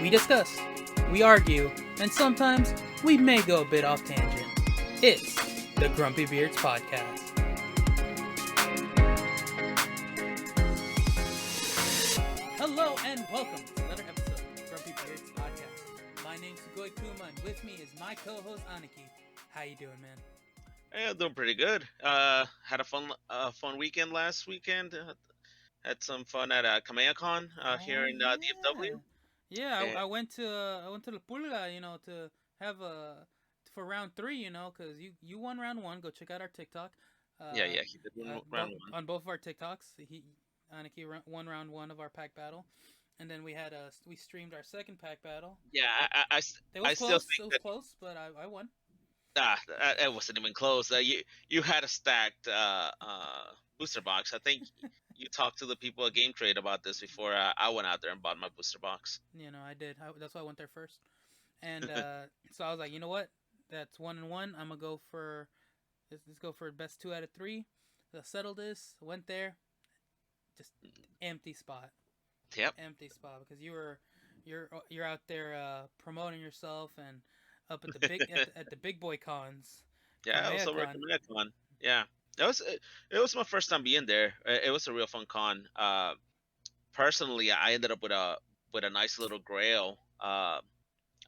We discuss, we argue, and sometimes we may go a bit off tangent. It's the Grumpy Beards Podcast. Hello and welcome to another episode of the Grumpy Beards Podcast. My name's Goy Kuma and with me is my co-host Aniki. How you doing, man? Yeah, doing pretty good. Had a fun weekend last weekend. Had some fun at KamehaCon Oh here in yeah, DFW. yeah. And I went to La Pulga, to have a for round three, because you won round one. Go check out our TikTok. Uh, yeah, he did round one. on both of our TikToks, Aniki won round one of our pack battle, and then we streamed our second pack battle. Yeah, It, it was I still close. think It was that close, but I won. it wasn't even close. You had a stacked booster box. I think you talked to the people at Game Trade about this before I went out there and bought my booster box. I did. That's why I went there first. And so I was like, you know what? That's 1-1. I'm gonna go for let's go for best 2 out of 3. Let's settle this. Went there, just empty spot, Yep. empty spot because you're out there promoting yourself and up at the at the big boy cons, Yeah, I was Kamea over at Con. KamehaCon. Yeah, it was my first time being there. It was a real fun con. Personally, I ended up with a nice little grail. I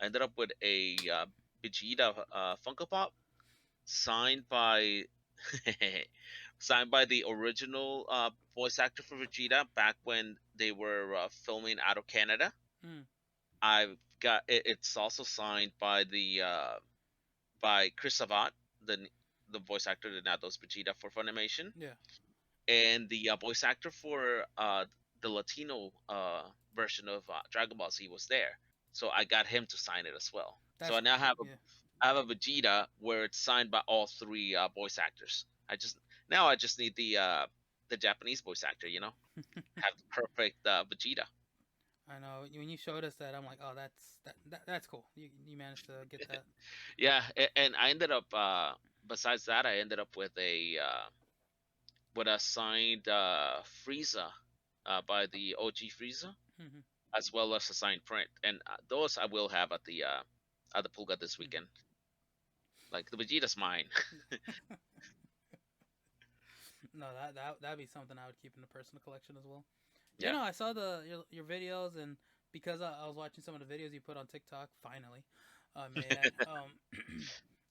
ended up with a Vegeta Funko Pop signed by signed by the original voice actor for Vegeta back when they were filming out of Canada. Mm, I've got it, it's also signed by Chris Savat, the voice actor that now does Vegeta for Funimation, yeah, and the voice actor for the Latino version of Dragon Ball Z was there, so I got him to sign it as well. So that's yeah. I have a Vegeta where it's signed by all three voice actors. I just need the Japanese voice actor, have the perfect Vegeta. I know when you showed us that, I'm like, oh, that's cool. You managed to get that. Yeah, and I ended up besides that I ended up with a signed Frieza by the OG Frieza, Hmm. as well as a signed print, and those I will have at the Pulga this weekend. Like the Vegeta's mine. No, that'd be something I would keep in the personal collection as well. Yeah, I saw your videos, and because I was watching some of the videos you put on TikTok, finally, may I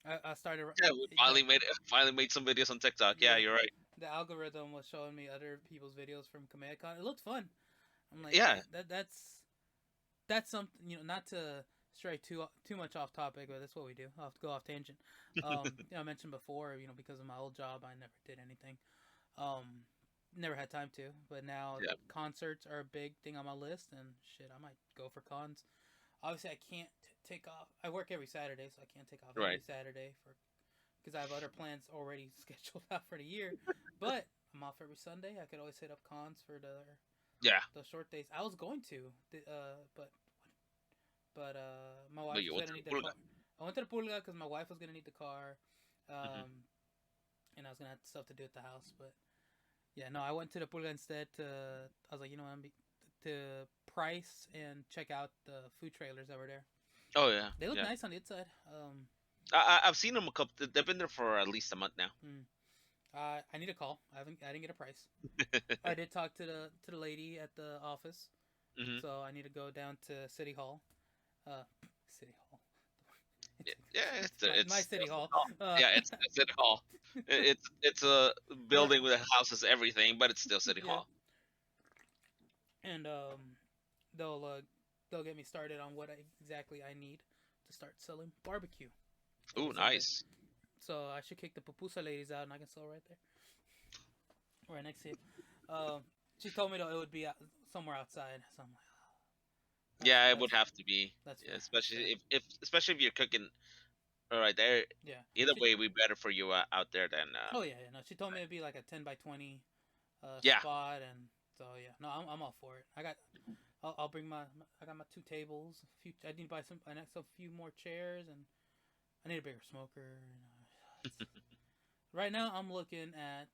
add, I started yeah. We the finally made some videos on TikTok. Yeah, yeah you're right. the algorithm was showing me other people's videos from Kamehacon. It looked fun. I'm like Yeah, that's something, not to stray too much off topic, but that's what we do. I'll have to go off tangent. I mentioned before, because of my old job, I never did anything. Um, Never had time to, but now yeah, concerts are a big thing on my list, and shit, I might go for cons. Obviously, I can't take off. I work every Saturday, so I can't take off every right. Saturday for because I have other plans already scheduled out for the year. But I'm off every Sunday. I could always hit up cons for Yeah, the short days. I was going to, but my but wife you was went gonna to need the the Pulga. car. I went to the Pulga because my wife was gonna need the car, Hmm. um, and I was gonna have stuff to do at the house. But yeah, no, I went to the Pulga instead. I was like, to price and check out the food trailers that were there. Oh yeah, They look yeah. nice on the inside. I've seen them a couple. They've been there for at least a month now. Mm. I need a call. I didn't get a price. I did talk to the lady at the office, Hmm. so I need to go down to City Hall. City Hall. Yeah, It's my it's City City Hall. Hall. Uh, Yeah, it's City Hall. It's a right. building with houses, everything, but it's still City Yeah, Hall. and they'll uh, they'll get me started on what exactly I need to start selling barbecue every Ooh, Sunday. nice. So I should kick the pupusa ladies out, and I can sell right there, right next to you. Um, she told me though it would be somewhere outside, so I'm like, Yeah, it that's would have to be, that's yeah, fair. That's fair. especially if you're cooking right there. Yeah. Either way, we better for you out there than Oh yeah, yeah. No, she told me it'd be like a 10 by 20 yeah. spot, and so yeah. No, I'm all for it. I'll bring I got my 2 tables. I need to buy a few more chairs, and I need a bigger smoker. Right now, I'm looking at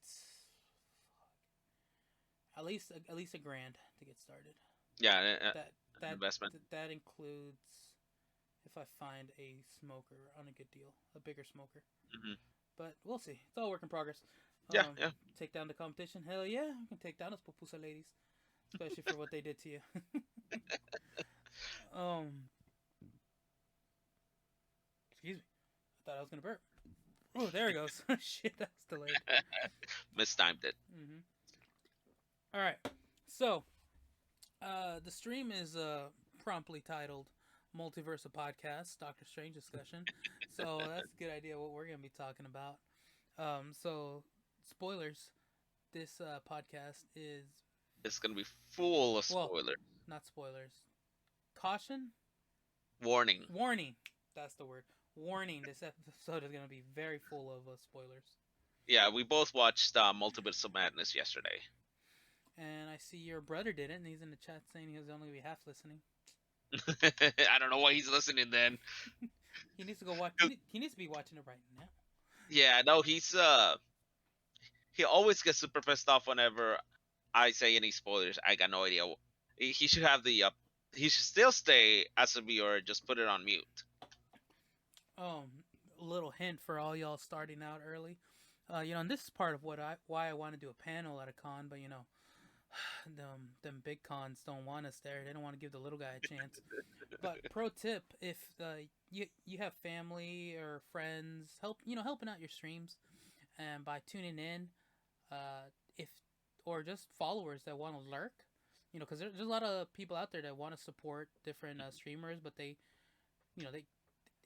least a grand to get started. Yeah, That that investment. that includes if I find a smoker on a good deal, a bigger smoker. Hmm. But we'll see. It's all work in progress. Yeah, Um, yeah. take down the competition. Hell yeah, I can take down those pupusa ladies, especially for what they did to you. um, excuse me. I thought I was gonna burp. Oh, there it goes. Shit, that's delayed. Mistimed it. Mm-hmm. All right. So, the stream is promptly titled "Multiverse of Podcast Doctor Strange Discussion." So that's a good idea what we're gonna be talking about. So spoilers. This podcast is It's gonna be full of well, spoiler. not spoilers. Caution, Warning. warning. That's the word. Warning. This episode is gonna be very full of spoilers. Yeah, we both watched Multiverse of Madness yesterday. And I see your brother did it, and he's in the chat saying he was only gonna be half listening. I don't know why he's listening then. He needs to go watch. He needs to be watching it right now. Yeah, no, he always gets super pissed off whenever I say any spoilers. I got no idea. He should have the he should still stay as a viewer. Just put it on mute. A little hint for all y'all starting out early. And this is part of why I want to do a panel at a con, but them big cons don't want us there. They don't want to give the little guy a chance. But pro tip: if you have family or friends helping out your streams, and by tuning in, if or just followers that want to lurk, because there's a lot of people out there that want to support different streamers, but they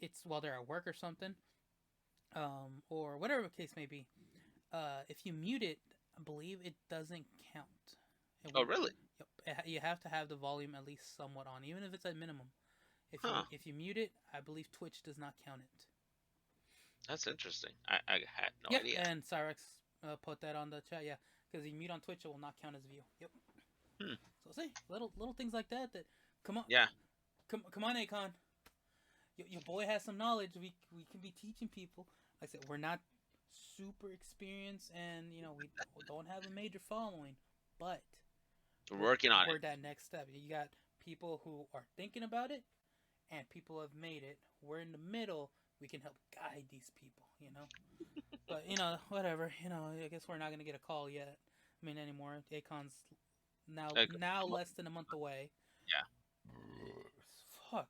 it's while they're at work or something, or whatever the case may be. If you mute it, I believe it doesn't count. It Oh, won't. really? Yep. You have to have the volume at least somewhat on, even if it's at minimum. Huh. If you mute it, I believe Twitch does not count it. That's interesting. I had no Yeah, idea. and Cyrex put that on the chat. Yeah, because you mute on Twitch, it will not count as view. Yep. Hmm. So see, little things like that. Come on, Yeah. come on, Akon. Your boy has some knowledge. We can be teaching people. Like I said, we're not super experienced, and we don't have a major following, but We're working on we're it. that next step. You got people who are thinking about it, and people have made it. We're in the middle. We can help guide these people. But whatever. I guess we're not gonna get a call yet. I mean, anymore. Akon's now Come on. less than a month away. Yeah. Fuck.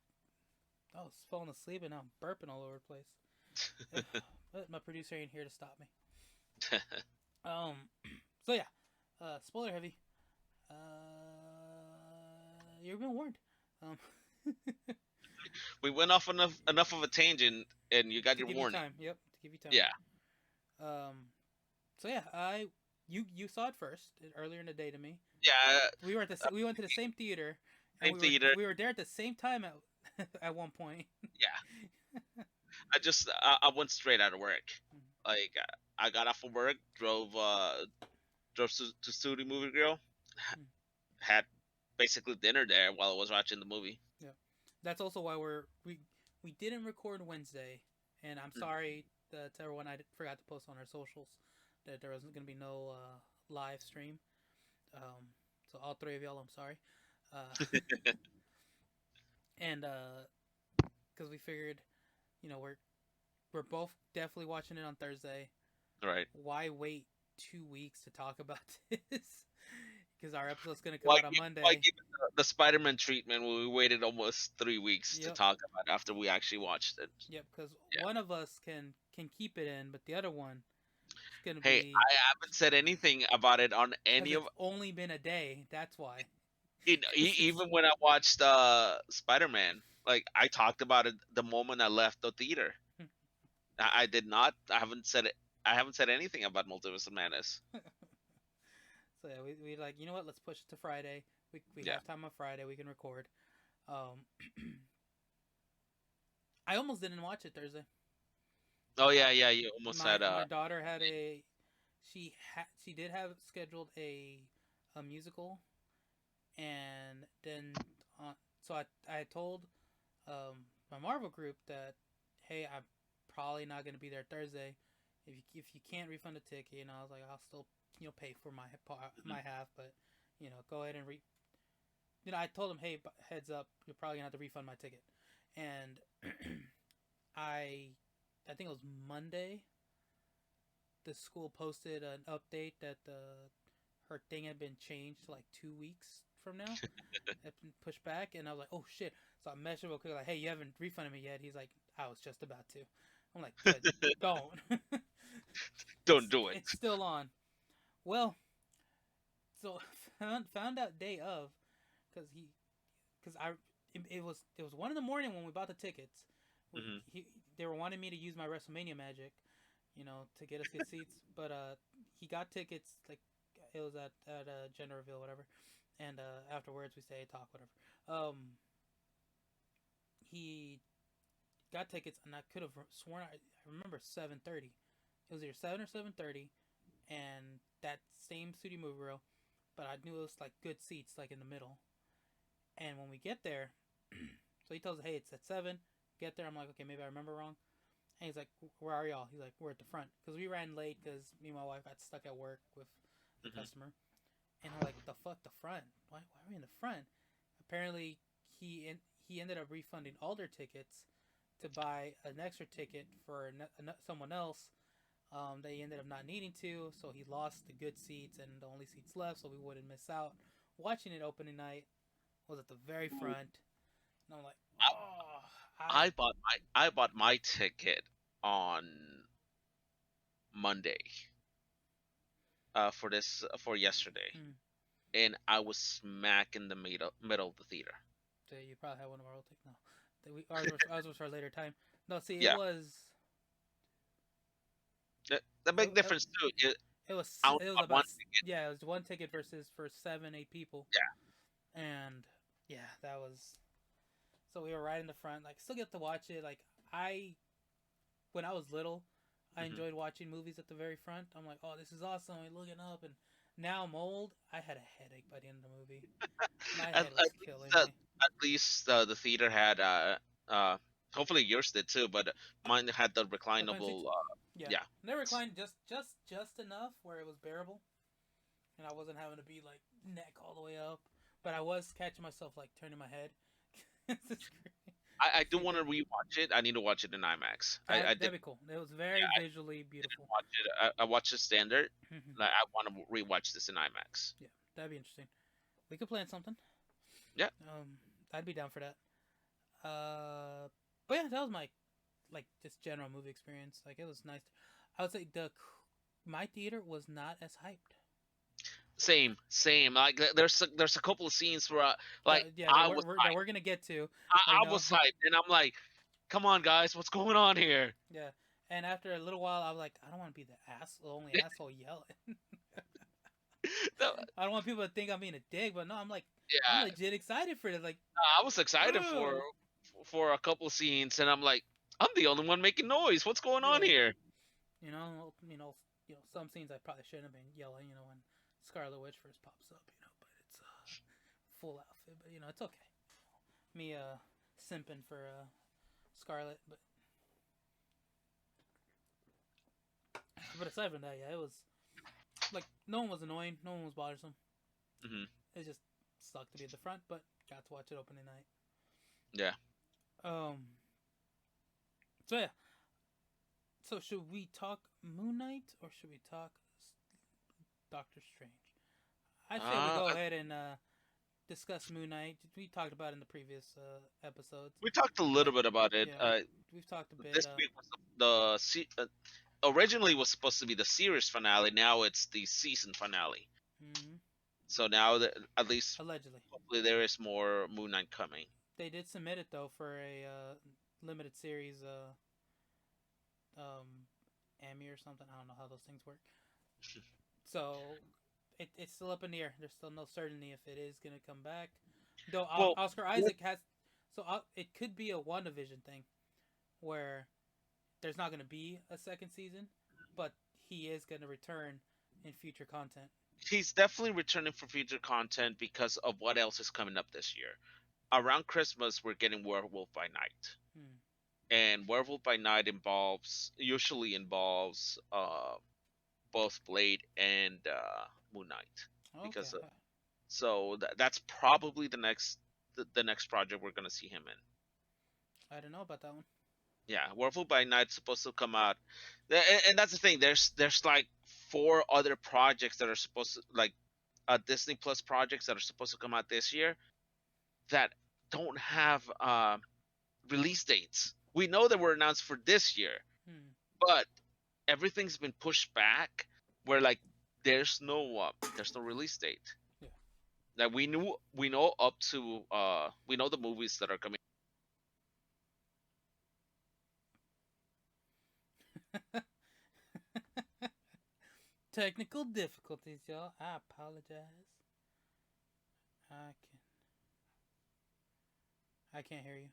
I was falling asleep and now I'm burping all over the place. But my producer ain't here to stop me. Um. So yeah. Spoiler heavy. You've been warned. Um. We went off enough of a tangent, and you got To your give you warning. time. Yep. To give you time. Yeah. So yeah, you saw it first earlier in the day to me. Yeah. We went to the same theater, and Same theater. we were there at the same time at one point. Yeah. I went straight out of work. Like I got off of work, drove to Studio Movie Grill, had basically dinner there while I was watching the movie. Yeah, that's also why we didn't record Wednesday, and I'm sorry to everyone. I forgot to post on our socials that there wasn't gonna be no live stream. So all three of y'all, I'm sorry. And because we figured, we're both definitely watching it on Thursday. Right. Why wait 2 weeks to talk about this? Because our episode's gonna come out on Monday. Why give it the Spider-Man treatment when we waited almost 3 weeks to Yep. talk about after we actually watched it? Yep, because one of us can keep it in, but the other one is gonna Hey, be. I haven't said anything about it on any Because of. it's only been a day. That's why. Even when I watched Spider-Man, like I talked about it the moment I left the theater. I did not. I haven't said it. I haven't said anything about Multiverse of Madness. So yeah, we like, you know what? Let's push it to Friday. We Yeah. have time on Friday. We can record. I almost didn't watch it Thursday. Oh yeah, yeah. You almost said. My daughter had she did have scheduled a musical, and then so I told my Marvel group that, hey, I'm probably not gonna be there Thursday. If you can't refund the ticket, I was like, I'll still pay for my half, but go ahead and I told him, hey, heads up, you're probably gonna have to refund my ticket. And I, I think it was Monday. The school posted an update that her thing had been changed to like 2 weeks from now. It been pushed back, and I was like, oh shit. So I messaged him real quick, like, hey, you haven't refunded me yet. He's like, I was just about to. I'm like, good, don't. Don't do it. It's still on. Well, so found out day of, because it was 1 in the morning when we bought the tickets. Hmm. They were wanting me to use my WrestleMania magic, to get us good seats. But he got tickets, like it was at gender reveal, whatever. And afterwards we stayed, talk, whatever. He got tickets, and I could have sworn I remember 7:30. It was either 7 or 7:30, and that same studio movie reel, but I knew it was like good seats, like in the middle. And when we get there, so he tells us, hey, it's at 7. Get there. I'm like, okay, maybe I remember wrong. And he's like, where are y'all? He's like, we're at the front. Because we ran late because me and my wife got stuck at work with the Hmm. customer. And I'm like, the fuck, the front? Why are we in the front? Apparently, he ended up refunding all their tickets to buy an extra ticket for someone else that he ended up not needing to. So he lost the good seats and the only seats left, so we wouldn't miss out. Watching it opening night was at the very front. And I'm like, oh, I. I bought my ticket on Monday for yesterday, Hmm. and I was smack in the middle of the theater. So you probably had one of our old tickets. No, ours was for a later time. No, see, it Yeah, was the it, big difference too. I only it was bought about, one ticket. yeah, it was one ticket versus for 7 8 people. Yeah. And yeah, that was, so we were right in the front, like still get to watch it. Like, I when I was little, I Hmm. enjoyed watching movies at the very front. I'm like, oh, this is awesome. I'm looking up, and now I'm old. I had a headache by the end of the movie. My At head was least killing me. the theater had uh hopefully yours did too, but mine had the Recline seats. reclinable. Yeah, Yeah. they reclined just enough where it was bearable, and I wasn't having to be like neck all the way up. But I was catching myself like turning my head. It's great. I do See want the to rewatch it. I need to watch it in IMAX. I That'd did be cool. It was yeah, very visually beautiful. watch it. I watched the standard. Like, I want to rewatch this in IMAX. Yeah, that'd be interesting. We could plan something. Yeah. I'd be down for that. But yeah, that was my like just general movie experience. Like, it was nice. I would say my theater was not as hyped. Same. Like, there's a couple of scenes where like Yeah, that we're gonna get to. I I know. was hyped, and I'm like, come on, guys, what's going on here? Yeah, and after a little while, I was like, I don't want to be the only asshole yelling. No, I don't want people to think I'm being a dick, but no, I'm yeah, legit excited for it. Like, I was excited ugh. for a couple of scenes, and I'm like, I'm the only one making noise. What's going on Yeah, here? some scenes I probably shouldn't have been yelling. When Scarlet Witch first pops up. But it's full outfit. But it's okay. Me simping for Scarlet, but aside from that, yeah, it was like no one was annoying, no one was bothersome. Hmm. It just sucked to be at the front, but got to watch it opening night. Yeah. Um. So yeah. So should we talk Moon Knight or should we talk Doctor Strange? I say we Uh, go ahead and discuss Moon Knight. We talked about it in the previous episodes, we talked a but little bit about it. yeah, we've talked a bit. This week was originally was supposed to be the series finale. Now it's the season finale. Mm-hmm. So now that at least Allegedly, hopefully there is more Moon Knight coming. they did submit it though for a limited series um, Emmy or something. I don't know how those things work. So it's still up in the air. There's still no certainty if it is gonna come back. Though Well, Oscar Isaac has, so it could be a WandaVision thing, where there's not gonna be a second season, but he is gonna return in future content. he's definitely returning for future content because of what else is coming up this year. Around Christmas, we're getting Werewolf by Night, Hmm. and Werewolf by Night usually involves both Blade and Moon Knight because Okay. So that's probably the next project we're gonna see him in. I don't know about that one. Yeah, Werewolf by Night's supposed to come out, and that's the thing. There's like four other projects that are supposed to like Disney Plus projects that are supposed to come out this year that don't have release dates. We know that were announced for this year, Hmm. but everything's been pushed back. Where like there's no release date. Yeah. Like we know up to we know the movies that are coming. Technical difficulties, y'all. I apologize. I can I can't hear you.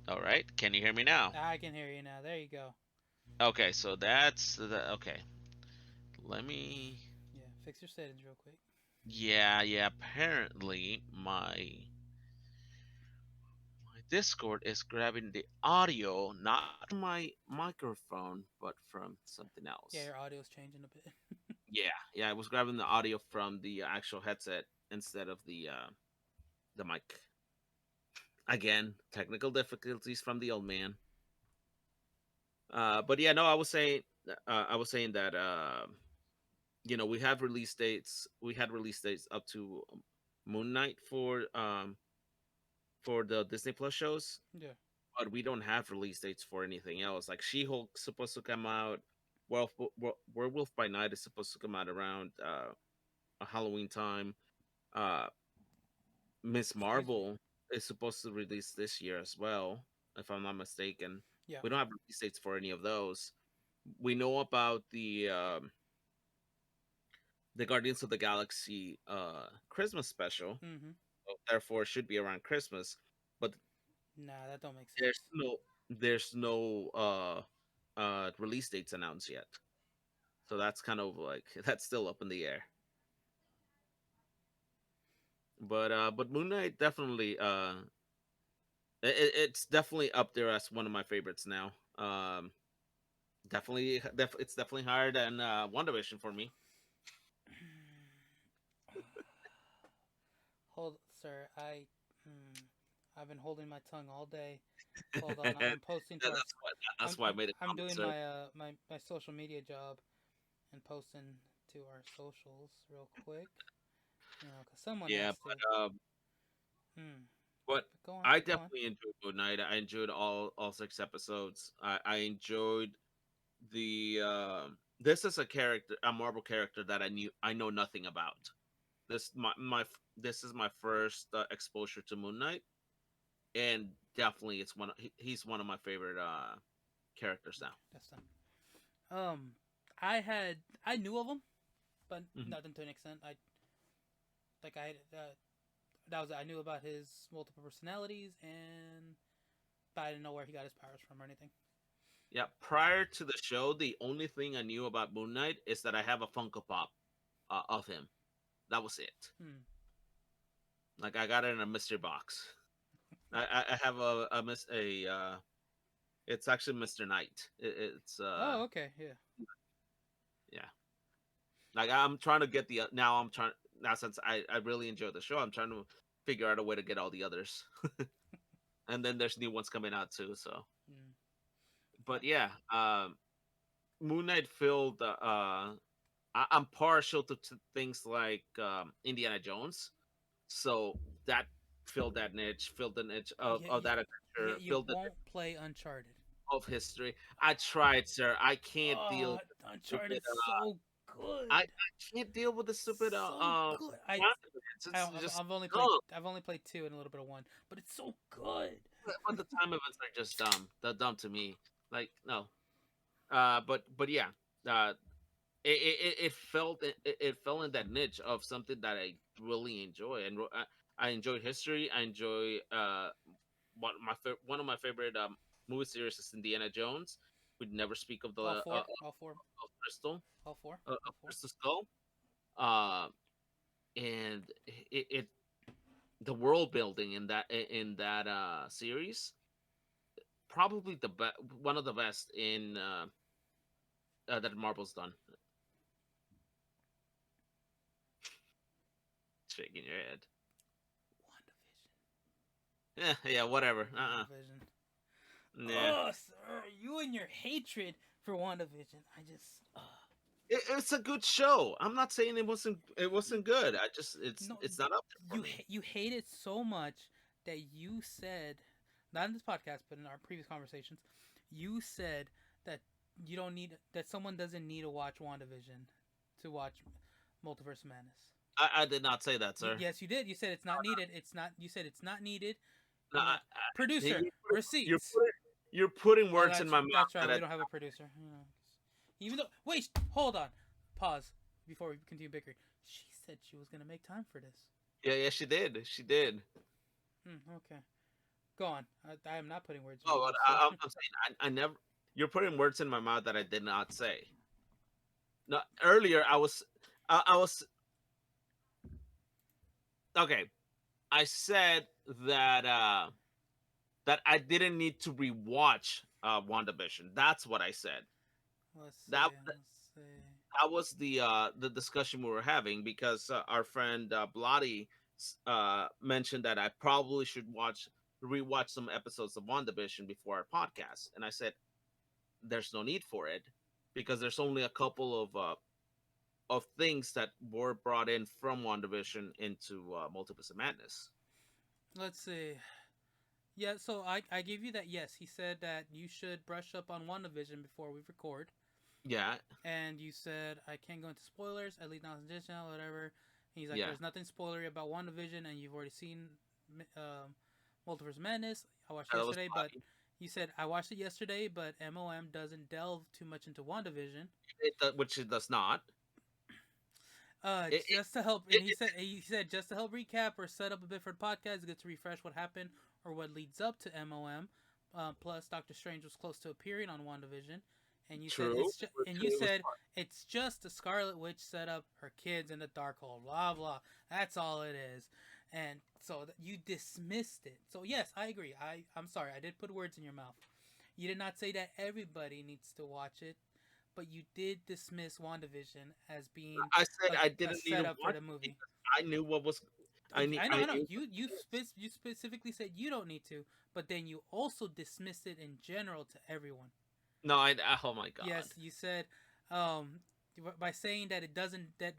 All right, can you hear me now? I can hear you now. There you go. Okay, so that's the okay. Let me. Yeah, fix your settings real quick. Yeah. Apparently, my Discord is grabbing the audio not from my microphone, but from something Yeah, else. your audio's changing a bit. Yeah. I was grabbing the audio from the actual headset instead of the mic. Again, technical difficulties from the old man. But yeah, no, I was saying that we have release dates. We had release dates up to Moon Knight for the Disney Plus shows, Yeah. but we don't have release dates for anything else. Like She Hulk's supposed to come out. Werewolf by Night is supposed to come out around a Halloween time. Uh, Miss Excuse me. Marvel is supposed to release this year as well, if I'm not mistaken. Yeah. We don't have release dates for any of those. We know about the Guardians of the Galaxy Christmas special, Mm-hmm. so therefore it should be around Christmas. But Nah, that don't make there's sense. no there's no release dates announced yet. So that's kind of like that's still up in the air. But Moon Knight definitely it's definitely up there as one of my favorites now. It's definitely higher than WandaVision for me. Hold, sir. I've been holding my tongue all day. Hold on. Yeah, I'm posting to our. that's why I made a I'm comment, doing sir. my social media job and posting to our socials real quick. You know, cause someone Yeah, has to. Hmm. but But go on. I Go on. definitely enjoyed Moon Knight. I enjoyed all six episodes. I enjoyed the this is a Marvel character that I know nothing about. This is my first exposure to Moon Knight, and definitely he's one of my favorite characters now. That's done. Um, I knew of him, but Mhm. nothing to an extent. I that was it. I knew about his multiple personalities, and but I didn't know where he got his powers from or anything. Yeah, prior to the show, the only thing I knew about Moon Knight is that I have a Funko Pop of him. That was it. Hmm. Like I got it in a mystery box. I have it's actually Mr. Knight. It's Oh, okay. Yeah. yeah. Like I'm trying to get now I'm trying now since I really enjoy the show. I'm trying to figure out a way to get all the others. And then there's new ones coming out too. So, Mm. but yeah, Moon Knight filled. I'm partial to things like Indiana Jones, so that filled the niche Yeah, of that yeah. adventure, You filled the won't play Uncharted. of history. I tried, sir. I can't deal Oh, with the stupid. Uncharted so I good, can't deal with the stupid. so good. It's just I've dumb. only played two and a little bit of one, but it's so good. But the time events are just dumb. They're dumb to me. Like no. But yeah. Uh, it felt it fell in that niche of something that I really enjoy, and I enjoy history. I enjoy one of my favorite movie series is Indiana Jones. We'd never speak of All four, all four, of Crystal all four, of all four. Crystal Skull. Uh, and it the world building in that series probably one of the best in that Marvel's done. Shaking your head. WandaVision. Yeah, whatever. WandaVision. Nah. Oh, sir, you and your hatred for WandaVision. I just. It's a good show. I'm not saying it wasn't good. I just it's No, it's not up there for you me. you hate it so much that you said, not in this podcast, but in our previous conversations, you said that you don't need that someone doesn't need to watch WandaVision to watch Multiverse of Madness. I did not say that, sir. Yes, you did. You said it's not needed. It's not. You said it's not needed. No, You know, producer you're receipts. putting, you're putting Oh, words in my mouth that's right. that We I. don't have a producer. You know, even though wait, hold on, pause before we continue bickering. She said she was gonna make time for this. Yeah, she did. She did. Okay, go on. I am not putting words in your Oh, mouth, but sir. I'm saying I never. You're putting words in my mouth that I did not say. No, earlier I was okay. I said that I didn't need to rewatch WandaVision. That's what I said. Let's That see. Let's see. that was the discussion we were having because our friend Bloody mentioned that I probably should rewatch some episodes of WandaVision before our podcast, and I said there's no need for it because there's only a couple of things that were brought in from WandaVision into Multiverse of Madness. Let's see. Yeah, so I gave you that. Yes, he said that you should brush up on WandaVision before we record, Yeah, and you said I can't go into spoilers, at least not in this channel, whatever. And he's like, yeah. there's nothing spoilery about WandaVision, and you've already seen Multiverse Madness. I watched That was yesterday, but Bloody. you said I watched it yesterday, but MOM doesn't delve too much into WandaVision. Which it does not. It, it, Just to help, and it, he said just to help recap or set up a bit for the podcast, get to refresh what happened or what leads up to MOM. Plus, Doctor Strange was close to appearing on WandaVision, and true. you True. It was said it's just the Scarlet Witch set up her kids in the Darkhold. Blah blah. That's all it is, and so you dismissed it. So yes, I agree. I'm sorry. I did put words in your mouth. You did not say that everybody needs to watch it, but you did dismiss WandaVision as being I said I a didn't need to setup for watch the it movie. because I knew what was. I knew. I I know. knew. You specifically said you don't need to, but then you also dismissed it in general to everyone. No, oh my god. Yes, you said um, by saying that it doesn't that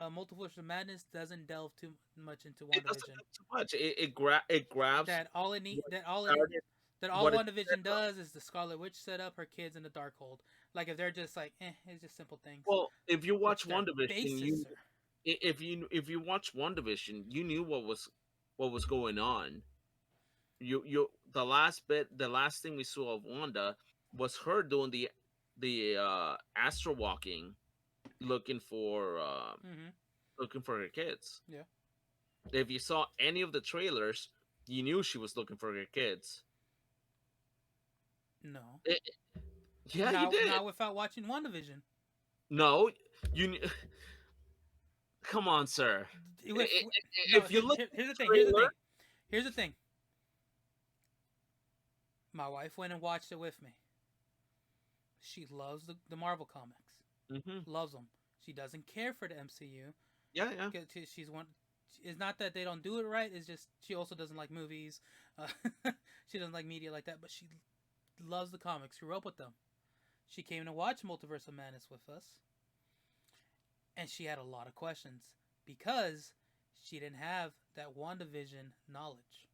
Multiverse of Madness doesn't delve too much into It doesn't WandaVision. do too much. It grabs That all it need what that all it started that all what it set WandaVision up. does is the Scarlet Witch set up her kids in the Darkhold. Like if they're just like, it's just simple things. Well, if you It's watch their WandaVision, basis, you sir. if you watch WandaVision, you knew what was going on. The last thing we saw of Wanda was her doing the astral walking, looking for Mm-hmm. looking for her kids. Yeah. If you saw any of the trailers, you knew she was looking for her kids. No. It, yeah, you Not did. not without watching WandaVision. No, you. Come on, sir. With no, If you look at here's the the thing. Here's the trailer, thing. Here's the thing. My wife went and watched it with me. She loves the Marvel comics. hmm Loves them. She doesn't care for the MCU. yeah, yeah. She's one. It's not that they don't do it right. It's just she also doesn't like movies. Uh, she doesn't like media like that. But she loves the comics. Grew up with them. She came to watch Multiverse of Madness with us, and she had a lot of questions because she didn't have that WandaVision knowledge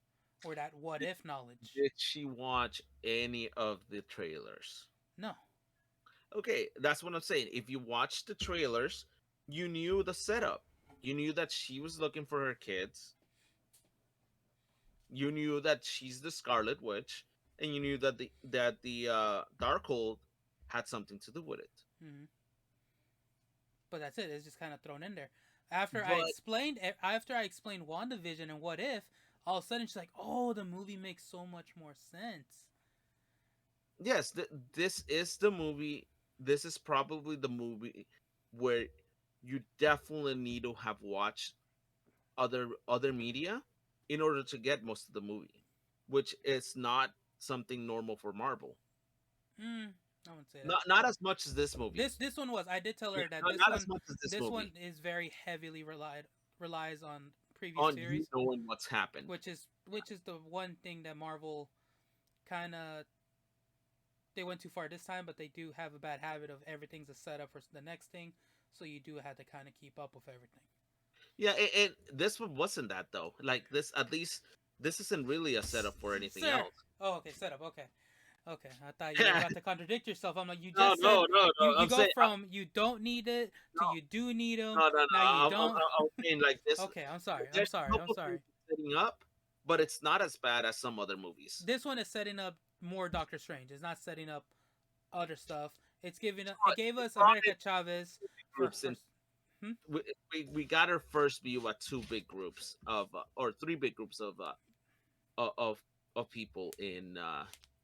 or that what if knowledge. Did she watch any of the trailers? No. Okay, that's what I'm saying. If you watched the trailers, you knew the setup. You knew that she was looking for her kids. You knew that she's the Scarlet Witch, and you knew that the Darkhold had something to do with it. Mm-hmm. But that's it. It's just kind of thrown in there. After I But explained, after I explained WandaVision and what if, all of a sudden she's like, "Oh, the movie makes so much more sense." yes, this is the movie. This is probably the movie where you definitely need to have watched other media in order to get most of the movie, which is not something normal for Marvel. I wouldn't say that. Not as much as this movie. This one was. I did tell Yeah, her that not as much as this this one movie. is very heavily relies on previous On you series, knowing what's happened. which is the one thing that Marvel kind of they went too far this time, but they do have a bad habit of everything's a setup for the next thing, so you do have to kind of keep up with everything. Yeah, this one wasn't that though. Like this, at least this isn't really a setup for anything Sir. else. Oh, okay, setup. Okay. Okay, I thought you were about to contradict yourself. I'm like, you No, just said no, no, you no. you I'm go saying from you don't need it no, to you do need them. no, no, no. Now you don't. I'm saying like this. Okay, I'm sorry. I'm There's a sorry. I'm couple things sorry. setting up, but it's not as bad as some other movies. This one is setting up more Doctor Strange. It's not setting up other stuff. It's giving But it gave it us brought America in Chavez for groups her. and we got our first view at two big groups of or three big groups of of people in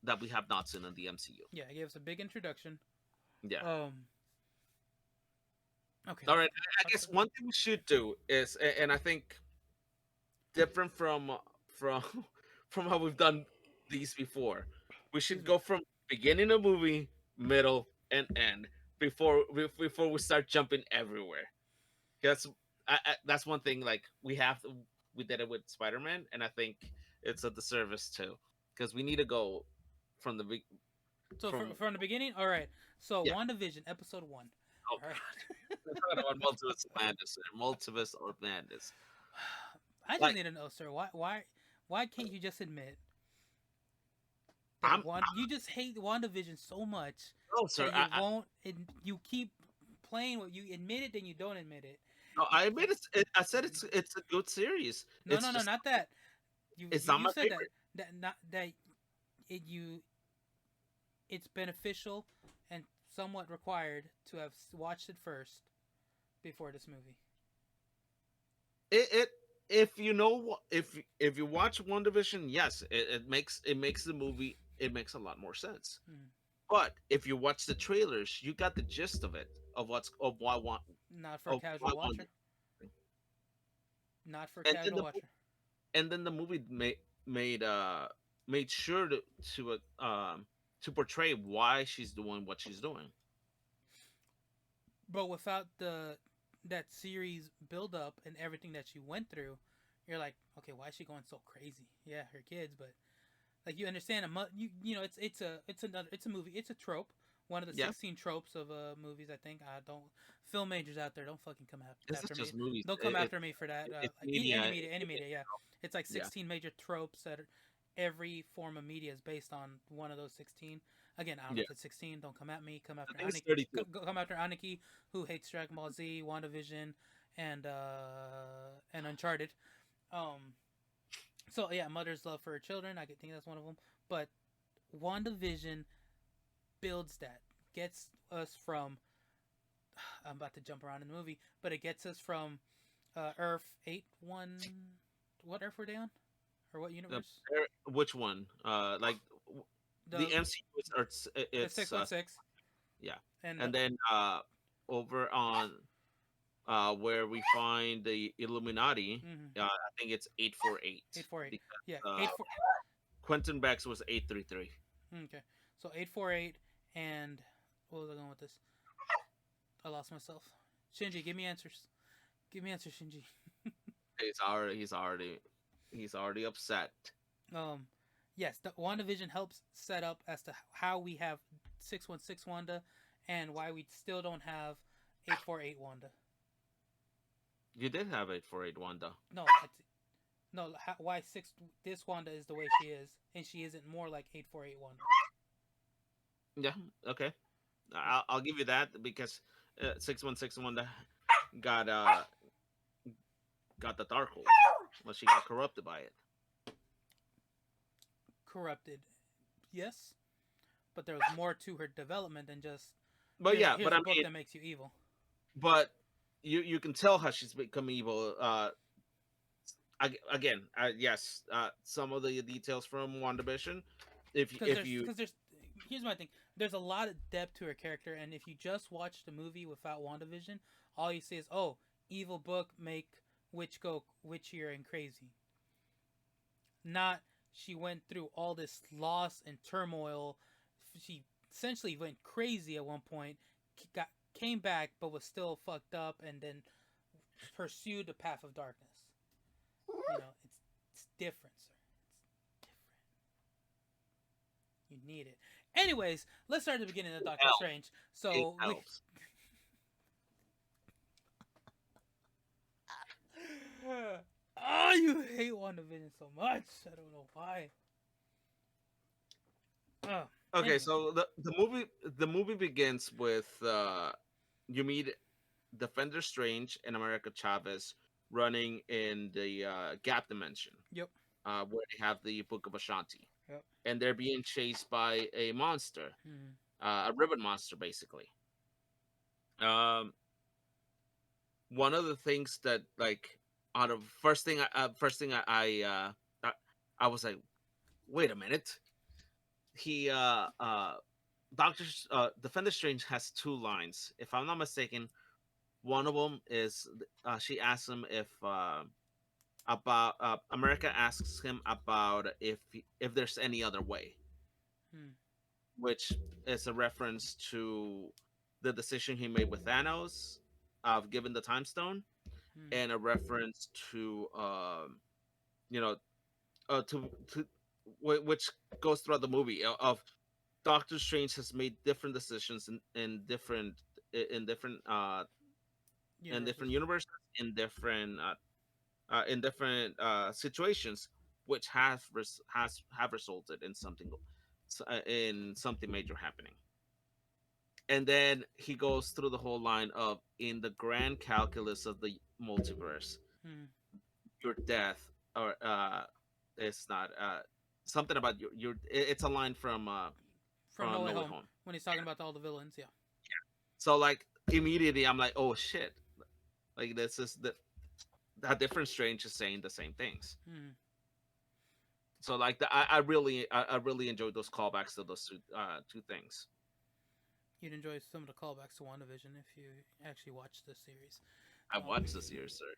that we have not seen in the MCU. Yeah, it gave us a big introduction. Yeah. Um. Okay. All right. I guess one thing we should do is, and I think different from from how we've done these before, we should Excuse me. go from beginning of movie, middle, and end before we start jumping everywhere. That's that's one thing. Like we did it with Spider Man, and I think it's a disservice too because we need to go from the big So from from the beginning, all right. So yeah. WandaVision episode 1. Oh All right. God, we're talking about multiverse of madness. Multiverse of madness. I just Like need to know, sir. Why can't you just admit that I'm one? You just hate WandaVision so much no sir. that you won't. You keep playing what you admit it, then you don't admit it. No, I admit I said it's a good series. No, It's no, no, just not that. You it's you, not you my said favorite. that not that it you it's beneficial and somewhat required to have watched it first before this movie. It if you know if you watch One Division, yes, it makes the movie it makes a lot more sense. Hmm. But if you watch the trailers, you got the gist of it of what's of why one Not for a of why casual one watcher. Not for a and then casual watcher. the movie made sure to portray why she's doing what she's doing. But without the that series build up and everything that she went through, you're like, okay, why is she going so crazy? Yeah, her kids, but like you understand you know it's a movie, it's a trope, one of the Yeah, 16 tropes of movies. I think I don't film majors out there don't fucking come this is after me. just movies. Don't come after me for that. It's Like media. any media, yeah. It's like Yeah, 16 major tropes that every form of media is based on one of those 16. Again, I don't know yeah. if it's 16. Don't come at me. Come I after think it's Aniki. 32. Come after Aniki, who hates Dragon Ball Z, WandaVision, and Uncharted. Um, so yeah, mother's love for her children. I think that's one of them. But WandaVision builds that, gets us from. I'm about to jump around in the movie, but it gets us from Earth 8-1. What Earth were they on, or what universe? Which one? Like the The MCU is the it's 616, yeah, and and then over on where we find the Illuminati, mm-hmm. I think it's 848 848. because Yeah, 84. Quentin Beck's was 833. Okay, so 848 and what was I going with this? I lost myself. Shinji, give me answers. Give me answers, Shinji. He's already upset. Um, yes, the WandaVision helps set up as to how we have 616 Wanda and why we still don't have 848 Wanda. You did have 848 Wanda. No, no. Why this Wanda is the way she is, and she isn't more like 848 Wanda. Yeah, okay. I'll give you that because 616 Wanda got got the Darkhold. Well, she got corrupted by it. Corrupted, yes, but there was more to her development than just But yeah, here's but a I book mean, that makes you evil. but you can tell how she's become evil. Again, yes, some of the details from WandaVision. If you Because there's here's my thing. There's a lot of depth to her character, and if you just watch the movie without WandaVision, all you see is evil book make witch go witchier and crazy. Not she went through all this loss and turmoil. She essentially went crazy at one point, got came back but was still fucked up, and then pursue the path of darkness. You know, it's different, sir. It's different. You need it. Anyways, let's start at the beginning of Doctor Help. Strange. It So we. helps. Oh, you hate WandaVision so much. I don't know why. Oh, Okay, anyway. so the movie begins with you meet Defender Strange and America Chavez running in the Gap Dimension, Yep. where they have the Book of Ashanti, Yep. and they're being chased by a monster, Hmm. a ribbon monster, basically. Um, One of the things that like out of I, I was like, wait a minute. He Doctor Defender Strange has two lines. If I'm not mistaken, one of them is she asks him if about America asks him about if there's any other way, Hmm. which is a reference to the decision he made with Thanos of giving the time stone, Hmm. and a reference to you know which goes throughout the movie of Doctor Strange has made different decisions in different in Universes. different universes, in different situations, which have resulted in something major happening. And then he goes through the whole line of in the grand calculus of the multiverse, Hmm. your death or it's not something about it's a line From No from Way No Way Home, Home. when he's talking about all the villains. Yeah. So like immediately I'm like, oh shit, like this is the different Strange is saying the same things. Hmm. So like I really enjoyed those callbacks to those two things. You'd enjoy some of the callbacks to WandaVision if you actually watched the series. I Um, watched this year, sir.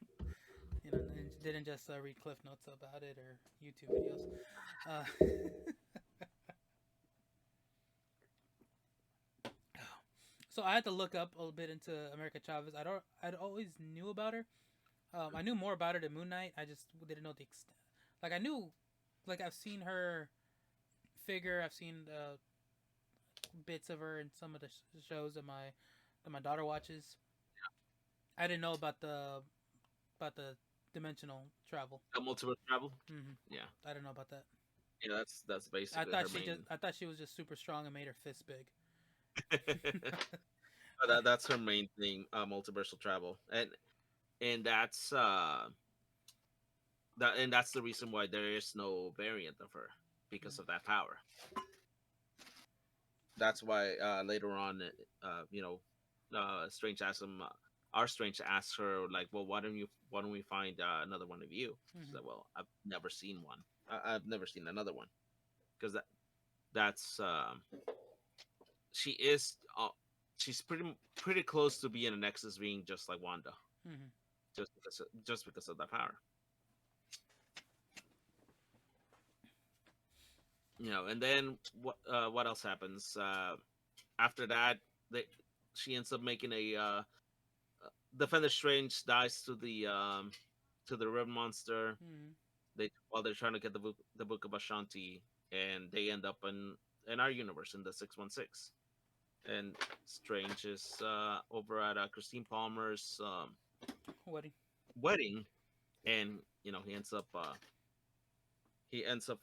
you know, and didn't just read cliff notes about it or YouTube videos. Uh, so I had to look up a little bit into America Chavez. I'd always knew about her. I knew more about her than Moon Knight. I just didn't know the extent. Like I knew, like I've seen her figure. I've seen bits of her in some of the shows that my daughter watches. I didn't know about the dimensional travel. The multiverse travel. Hmm. Yeah, I didn't know about that. yeah, that's I basically thought her she just main. I thought she was just super strong and made her fist big. That's her main thing, multiversal travel, and that's the reason why there is no variant of her because of that power. That's why later on, Strange asks him, our Strange asks her like, well, why don't we find another one of you? She's Hmm. like, well, I've never seen one. I've never seen another one because that's she is she's pretty close to being an Nexus being just like Wanda, Hmm. just because of that power. And then what else happens after that? They, she ends up making a Defender Strange dies to the River Monster. Hmm. While they're trying to get the book of Ashanti, and they end up in our universe in the 616. And Strange is over at Christine Palmer's Wedding. wedding, and he ends up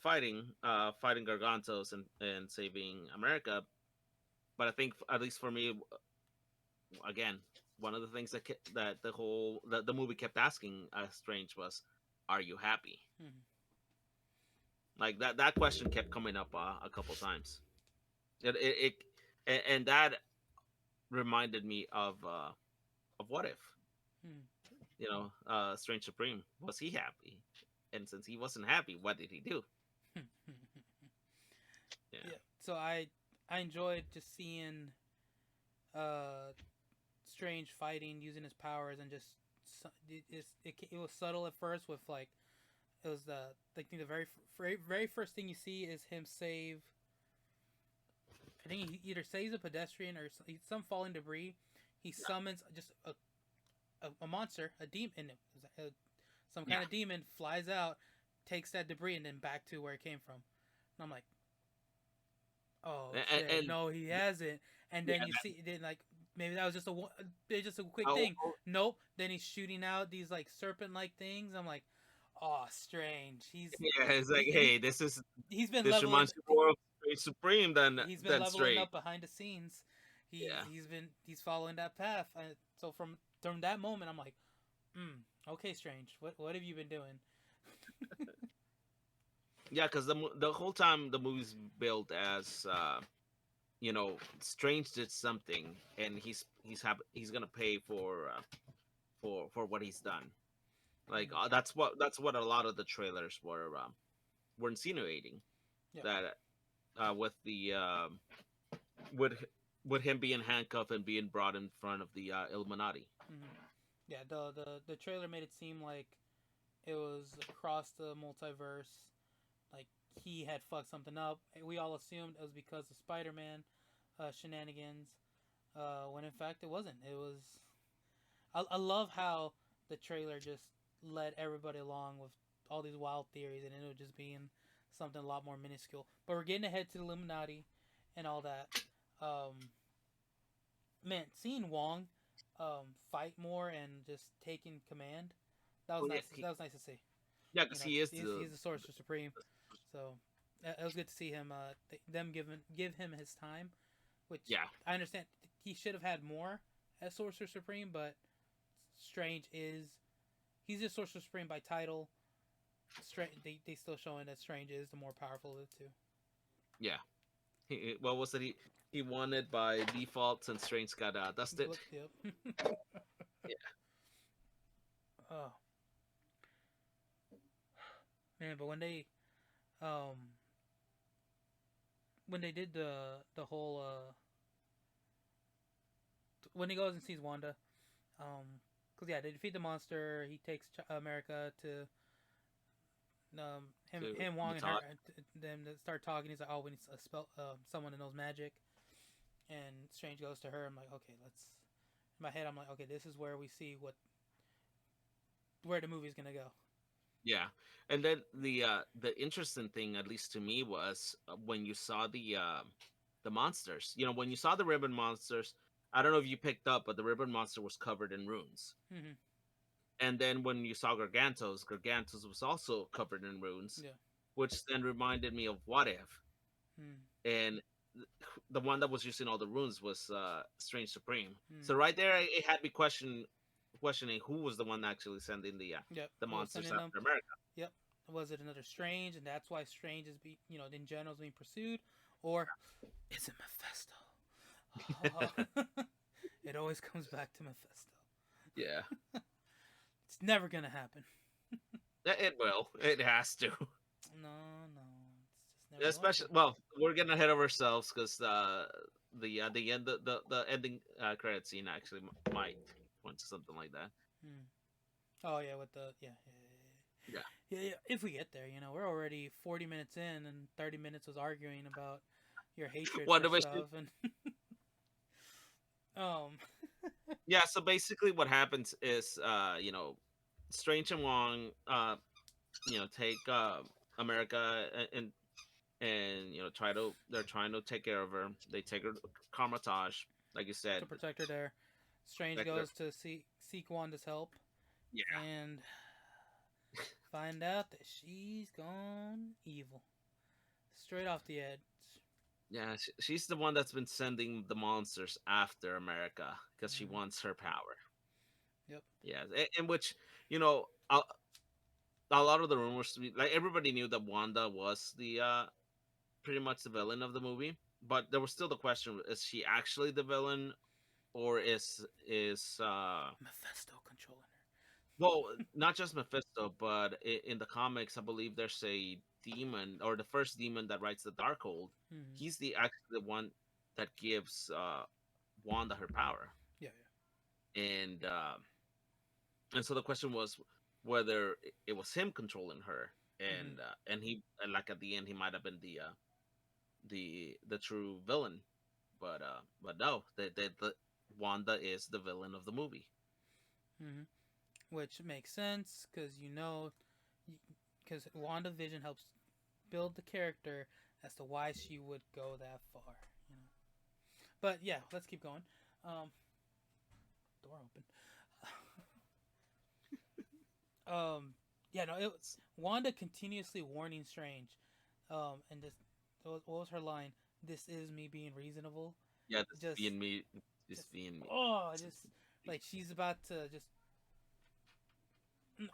fighting Gargantos and saving America. But I think at least for me, again, one of the things that the movie kept asking Strange was, "Are you happy?" Hmm. Like that question kept coming up a couple times. And that reminded me of What If. Hmm. Strange Supreme, was he happy? And since he wasn't happy, what did he do? Yeah, Yeah. So I enjoyed just seeing uh Strange fighting using his powers and just it was subtle at first with like it was the I think the very first thing you see is him save. I think he either saves a pedestrian or some falling debris. He summons just a monster, a demon, some kind Yeah, of demon flies out, takes that debris, and then back to where it came from. And I'm like, oh shit, and no, he hasn't. And yeah, then you see, then like maybe that was just a quick oh, thing. Nope. Then he's shooting out these like serpent like things. I'm like, oh, strange. yeah, it's like, He hey, this is he's been this leveling. reminds you more of Strange Supreme He's been than leveling Strange. up behind the scenes. Yeah, He's following that path. So from that moment, I'm like, okay, strange. What have you been doing? yeah, because the whole time the movie's built as Strange did something, and he's gonna pay for what he's done. Like Mm, that's what a lot of the trailers were insinuating yeah. that with the with with him being handcuffed and being brought in front of the Illuminati. Mm-hmm. Yeah. The trailer made it seem like it was across the multiverse. Like he had fucked something up. We all assumed it was because of Spider-Man shenanigans. When in fact it wasn't. It was. I love how the trailer just led everybody along with all these wild theories, and it was just being something a lot more minuscule. But we're getting ahead to the Illuminati and all that. Um, man, seeing Wong fight more and just taking command, that was Oh yeah, nice. That was nice to see. yeah, You because know, he is he's the Sorcerer Supreme, so it was good to see him. Them give him his time, which yeah. I understand he should have had more as Sorcerer Supreme, but Strange is he's just Sorcerer Supreme by title. They still showing that Strange is the more powerful of the two. Yeah. What was it? He won it by default since Strange got dusted. Yep. Yeah. Oh man, but um when they did the whole when he goes and sees Wanda, because yeah, they defeat the monster. He takes America to To him Wong the and her top. them to start talking. He's like, oh, we need a spell someone that knows magic. And Strange goes to her. I'm like, okay, let's. In my head, I'm like, okay, this is where we see where the movie's gonna go. Yeah, and then the interesting thing, at least to me, was when you saw the monsters. When you saw the ribbon monsters, I don't know if you picked up, but the ribbon monster was covered in runes. Mm-hmm. And then when you saw Gargantos was also covered in runes, Yeah. which then reminded me of What If. Mm. And the one that was using all the runes was Strange Supreme. So Mm. right there, it had me questioning who was the one actually sending Yep. the Who was monsters sending them? after America. Yep. Was it another Strange, and that's why Strange is in general is being pursued, or is it Mephisto? Oh. It always comes back to Mephisto. Yeah, It's never gonna happen. it will. It has to. No, no, it's just never going to. Especially, well, we're getting ahead of ourselves because the ending credit scene actually might point to something like that. Hmm. Oh yeah, with the Yeah, yeah. If we get there, we're already 40 minutes in, and 30 minutes was arguing about your hatred One for Division. stuff, and um, Yeah, so basically, what happens is, Strange and Wong, take America and they're trying to take care of her. They take her to Karmatage, like you to said. protect her there, Strange Protect her. goes to seek Wanda's help, Yeah, and find out that she's gone evil, straight off the edge. yeah. She's the one that's been sending the monsters after America because she Mm, wants her power. yep. Yeah, in which you know a lot of the rumors, like everybody knew that Wanda was the pretty much the villain of the movie, but there was still the question: is she actually the villain, or is Mephisto controlling well, not just Mephisto, but in the comics, I believe there's a demon, or the first demon that writes the Darkhold. her. Mm, He's the actually the one that gives Wanda her power, yeah, and so the question was whether it was him controlling her, yeah. Mm-hmm. and like at the end he might have been the true villain, but no, the Wanda is the villain of the movie. Mm-hmm. Which makes sense because because WandaVision helps build the character as to why she would go that far. You know. But yeah, let's keep going. Um, door open. Yeah, no, it was Wanda continuously warning Strange, and this, what was her line? This is me being reasonable. Yeah, this Just, being me, this just, being me. oh, just like she's about to just.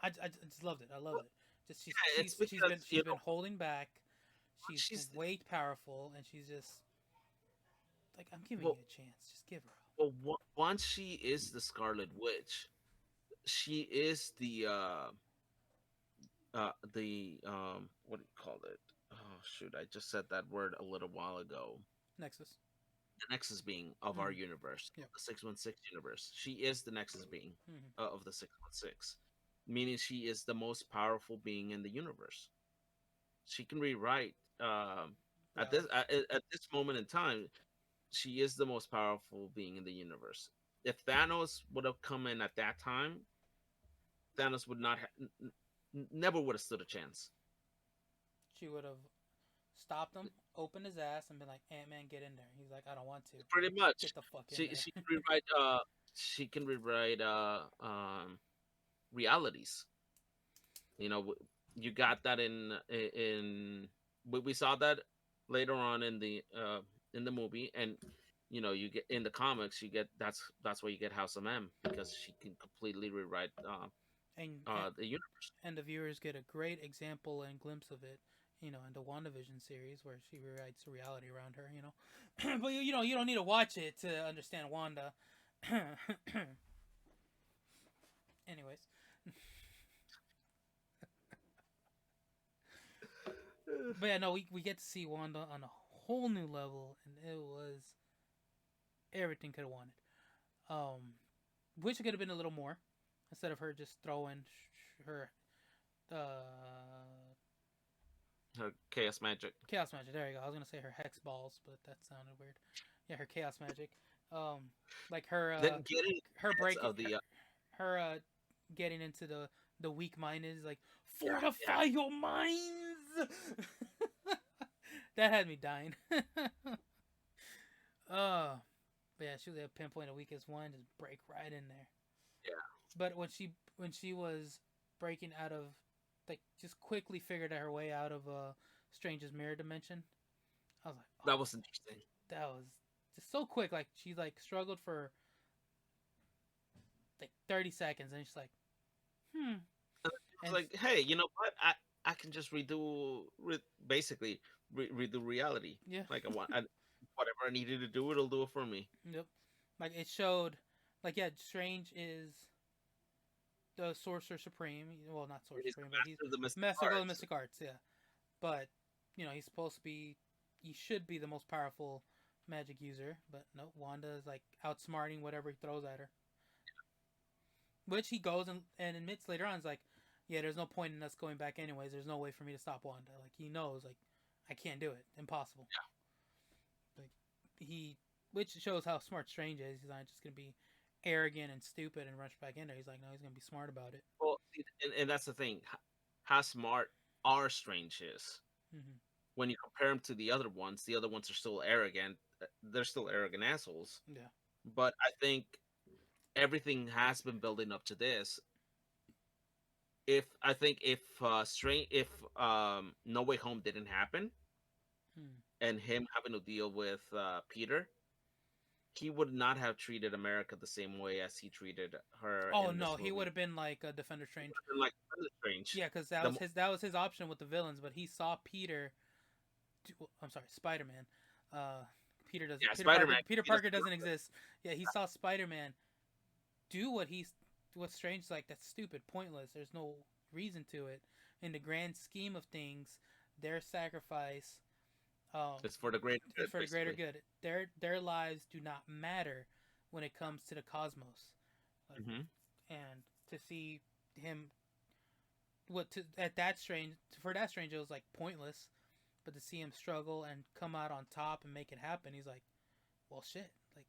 I just loved it. I loved Well, it. Just yeah, it's because she's been holding back. She's she's way powerful, and she's just like, I'm giving well, you a chance. Just give her up. once she is the Scarlet Witch, she is what do you call it? Oh shoot, I just said that word a little while ago. Nexus. The Nexus being of our Mm-hmm. universe, Yep. the 616 universe. She is the Nexus being Mm-hmm. of the 616, meaning she is the most powerful being in the universe. She can rewrite Reality. at this moment in time. She is the most powerful being in the universe. If Thanos would have come in at that time, Thanos would not never would have stood a chance. She would have stopped him, opened his ass, and been like, Ant-Man, get in there. He's like, I don't want to. Pretty much, Get the fuck in there. she can rewrite she can rewrite realities. You know, you got that in we saw that later on in the movie, and you get in the comics, you get that's why you get House of M, because she can completely rewrite and, the universe. and the viewers get a great example and glimpse of it, in the WandaVision series where she rewrites reality around her. But you don't need to watch it to understand Wanda. Anyways, but yeah, no, we get to see Wanda on a whole new level, and it was everything could have wanted. Um, Wish it could have been a little more instead of her just throwing her Her chaos magic. chaos magic. There you go. I was gonna say her hex balls, but that sounded weird. Yeah, her chaos magic. Like Then getting her breaking of the her getting into the weak mind is like yeah, fortify your minds. That had me dying. uh, but yeah, she was able to pinpoint the weakest one, just break right in there. yeah, But when she was breaking out of, like, just quickly figured her way out of Strange's mirror dimension, I was like, that oh, was interesting. that was just so quick. Like, she like struggled for like 30 seconds, and she's like, hmm. It's And like, hey, you know what? I can just basically redo reality. yeah, Like whatever I needed to do, it'll do it for me. yep. Like, it showed, like, yeah, Strange is the Sorcerer Supreme. Well, not Sorcerer He's Supreme, the but he's master of the mystic Master of the arts. Mystic Arts. Yeah, but he's supposed to be. He should be the most powerful magic user, but no. Wanda is like outsmarting whatever he throws at her. Which he goes and admits later on, is like, yeah, there's no point in us going back anyways. There's no way for me to stop Wanda. Like, he knows, like, I can't do it. Impossible. Like, which shows how smart Strange is. He's not just gonna be arrogant and stupid and rush back in there. He's like, no, he's gonna be smart about it. Well, and that's the thing. How smart our Strange is. Mm-hmm. When you compare him to the other ones are still arrogant. They're still arrogant assholes. Yeah. But I think everything has been building up to this. If No Way Home didn't happen, Hmm. and him having to deal with Peter, he would not have treated America the same way as he treated her Oh in no, this he would movie. have been like a Defender He Strange. would have been like Strange. Yeah, because that The was his option with the villains. But he saw Peter. I'm sorry, Spider Man. Uh, Peter doesn't. Yeah, Peter Spider Parker. Man. Peter He doesn't Parker doesn't exist. Yeah, he saw Spider Man do what's Strange, like, that's stupid, pointless. There's no reason to it. In the grand scheme of things, their sacrifice It's for the greater is good, for the greater basically. good. Their lives do not matter when it comes to the cosmos. Like, Hmm. and to see him what to at that Strange for that Strange, it was like pointless. But to see him struggle and come out on top and make it happen, he's like, well, shit. Like,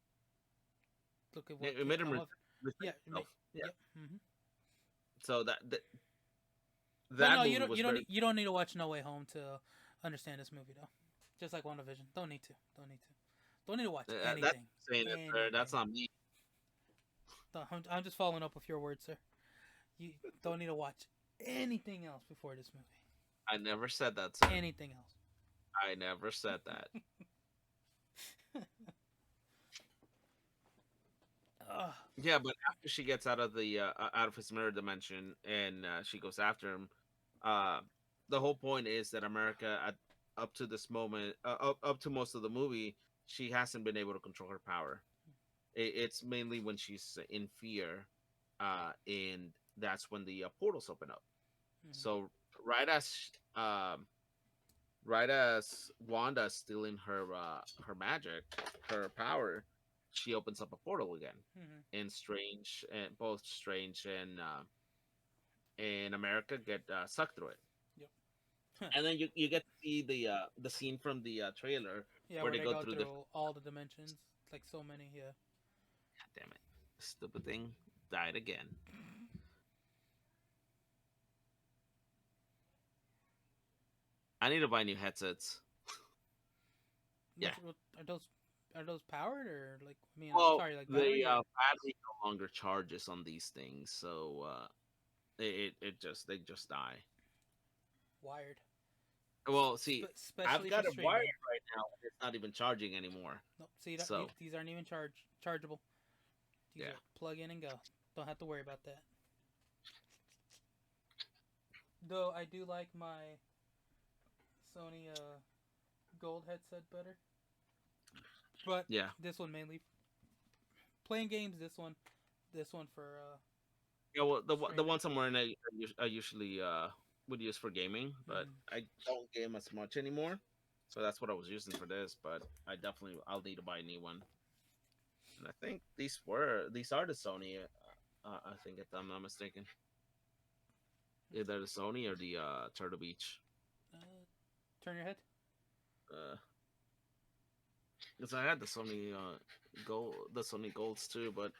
look at what It can made him come of it. Yeah, itself. Yeah. yep. Mm-hmm. So But that no, movie was very. you don't need to watch No Way Home to understand this movie though. Just like WandaVision, don't need to, don't need to, don't need to watch That's anything, saying it, sir. That's anything. not me. I'm just following up with your words, sir. You don't need to watch anything else before this movie. I never said that, sir. Anything else. I never said that. Ugh. Yeah, but after she gets out of the out of his mirror dimension and she goes after him, uh, the whole point is that America, up to this moment, up to most of the movie, she hasn't been able to control her power. It's mainly when she's in fear, and that's when the portals open up. Mm-hmm. So right as right as Wanda's stealing her magic, her power, she opens up a portal again. Mm-hmm. And Strange, and both Strange and America get sucked through it. Yep. And then you get to see the scene from the trailer Yeah, where where they they go go through the. through all the dimensions, like so many. Yeah. God damn it! Stupid thing died again. I need to buy new headsets. Yeah. What are those powered or like? I mean, Well, sorry, like the battery or battery no longer charges on these things, so it just they just die. wired? Well, see, I've Especially for got it wired streaming. right now, and it's not even charging anymore. Nope. See that So these aren't even chargeable. These yeah, are plug in and go. Don't have to worry about that. Though I do like my Sony Gold headset better, but yeah, this one mainly playing games. This one for yeah. Well, the streaming. ones I'm wearing, I usually would use for gaming, but Mm-hmm. I don't game as much anymore. So that's what I was using for this. But I'll need to buy a new one. And I think these are the Sony. I think if I'm not mistaken, either the Sony or the Turtle Beach. Turn your head. Uh, because I had the Sony the Sony Golds too, but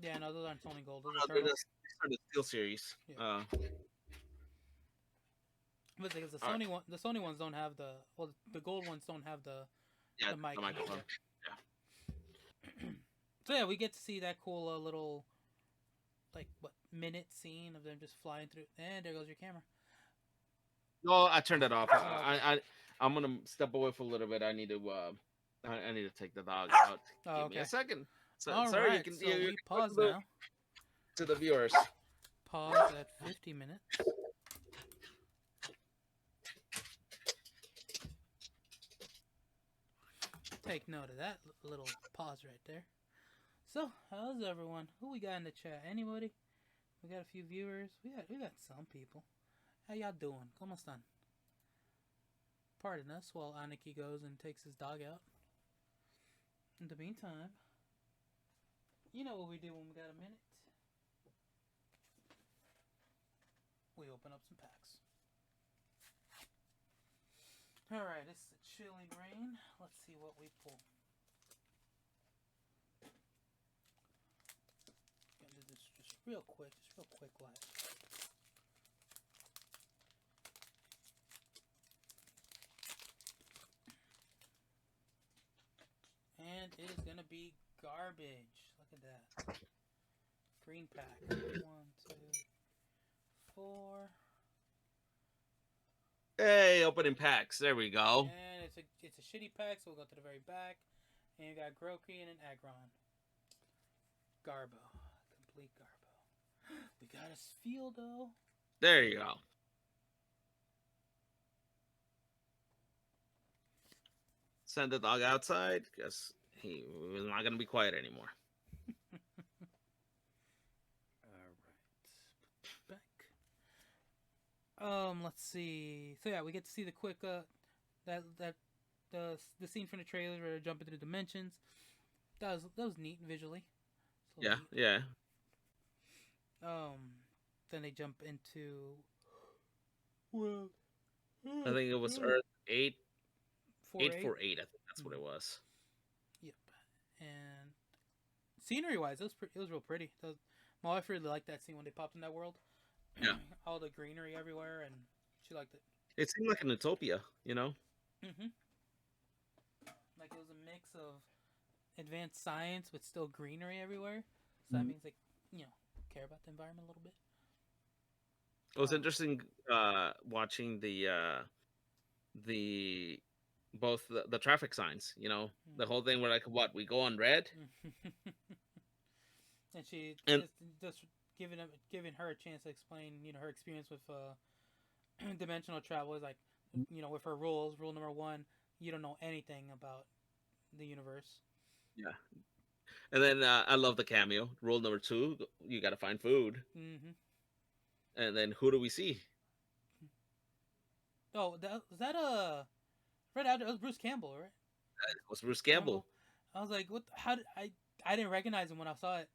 Yeah, no, those aren't Sony Gold. Those are they're Turtle. the Steel Series. Yeah, but because All right. The Sony ones don't have the gold ones don't have Yeah, the mic. the microphone. Yeah. Yeah. So yeah, we get to see that cool little like what minute scene of them just flying through. And there goes your camera. No, I turned it off. Oh, okay. I'm gonna step away for a little bit. I need to I need to take the dog out. Oh, Give me okay. a second. So, All sorry, right. So you we can go pause now. to the viewers. Pause at 50 minutes. Take note of that little pause right there. So, how's everyone? Who we got in the chat? Anybody? We got a few viewers. We got some people. How y'all doing? ¿Cómo están? Pardon us while Aniki goes and takes his dog out. In the meantime, you know what we do when we got a minute? We open up some packs. Alright, it's the chilling rain. Let's see what we pull. Gonna do this just real quick live. And it is gonna be garbage. Look at that. Green pack. 1, 2, 4. Hey, opening packs. There we go. And it's a shitty pack, so we'll go to the very back. And you got Groki and an Aggron. Garbo. Complete Garbo. We got a Sfeel though. There you go. Send the dog outside because he was not gonna be quiet anymore. Alright. Back. Let's see. So yeah, we get to see the quick that the scene from the trailer where they're jumping through dimensions. That was neat visually. So Yeah, neat. yeah. Then they jump into well, I think it was Earth 4-8. 848. I think that's what it was. Yep. And Scenery wise, it was real pretty. My wife really liked that scene when they popped in that world. Yeah, All the greenery everywhere, and she liked it. it seemed like an utopia, you know. Mm-hmm. Like it was a mix of advanced science but still greenery everywhere. So that Mhm. means like you know care about the environment a little bit. It was interesting watching the both the traffic signs. You know, the whole thing where like what we go on red, Mm-hmm. And she and just giving her a chance to explain her experience with dimensional travel is like with her rules. Rule number one: you don't know anything about the universe. yeah, and then I love the cameo. Rule number two: you got to find food, Mm-hmm. and then who do we see? Oh, was that a right after it was Bruce Campbell, right? It was Bruce Campbell. Campbell. I was like, what? How did I didn't recognize him when I saw it.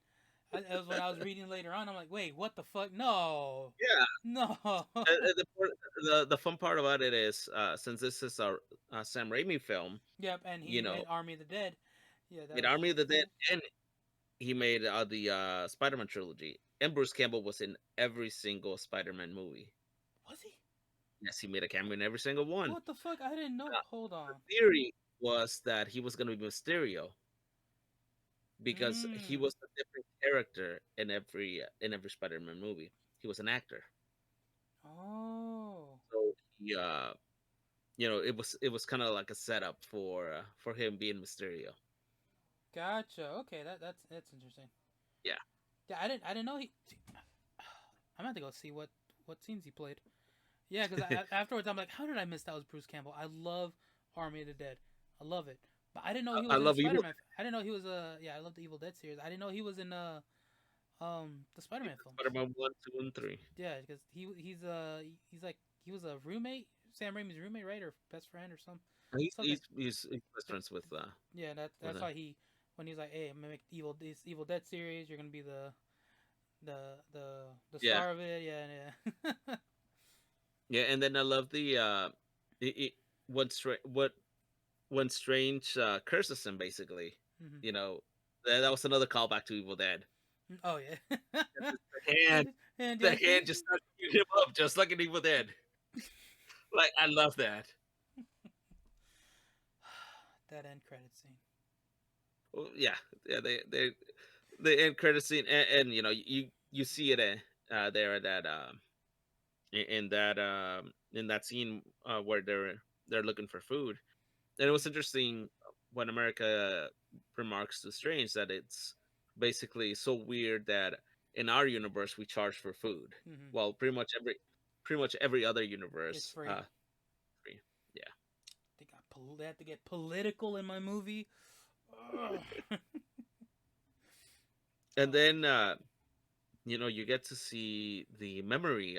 It was when I was reading later on. I'm like, wait, what the fuck? No, Yeah, no. the fun part about it is since this is a Sam Raimi film, Yep, and you he know, made Army of the Dead. Yeah, that made was Army of the Dead, and he made the Spider-Man trilogy, and Bruce Campbell was in every single Spider-Man movie. was he? Yes, he made a cameo in every single one. What the fuck? I didn't know. Hold on. The theory was that he was going to be Mysterio because he Mm. was a different character in every Spider-Man movie. He was an actor, Oh, so he it was kind of like a setup for him being Mysterio. gotcha. Okay, that's interesting. Yeah, Yeah, I didn't know he. I'm gonna have to go see what scenes he played. Yeah, because afterwards I'm like, how did I miss that was Bruce Campbell? I love Army of the Dead. I love it, but I didn't know he I was in the love Spider Evil Man. I didn't know he was yeah. I love the Evil Dead series. I didn't know he was in the Spider Dead, Man films. Spider-Man 1, 2, and 3. Yeah, because he's like he was a roommate, Sam Raimi's roommate, right, or best friend or something. He's best friends Yeah, with that's him. why he when he's like, hey, I'm gonna make this Evil Dead series. You're gonna be the Yeah, star of it. Yeah, yeah. yeah, and then I love the it, what when Strange curses him basically. hmm You know, that was another callback to Evil Dead. Oh yeah. The hand, And the yeah, hand just starts beating him up just like an Evil Dead. Like I love that. that end credit scene. Well, yeah, yeah. The end credit scene, and you know you see it there at that in that scene where they're looking for food. And it was Mm-hmm. interesting when America remarks to Strange that it's basically so weird that in our universe we charge for food. Mm-hmm. Well, pretty much every other It's universe, free. free. Yeah. They had to get political in my movie. And Oh. then you get to see the memory,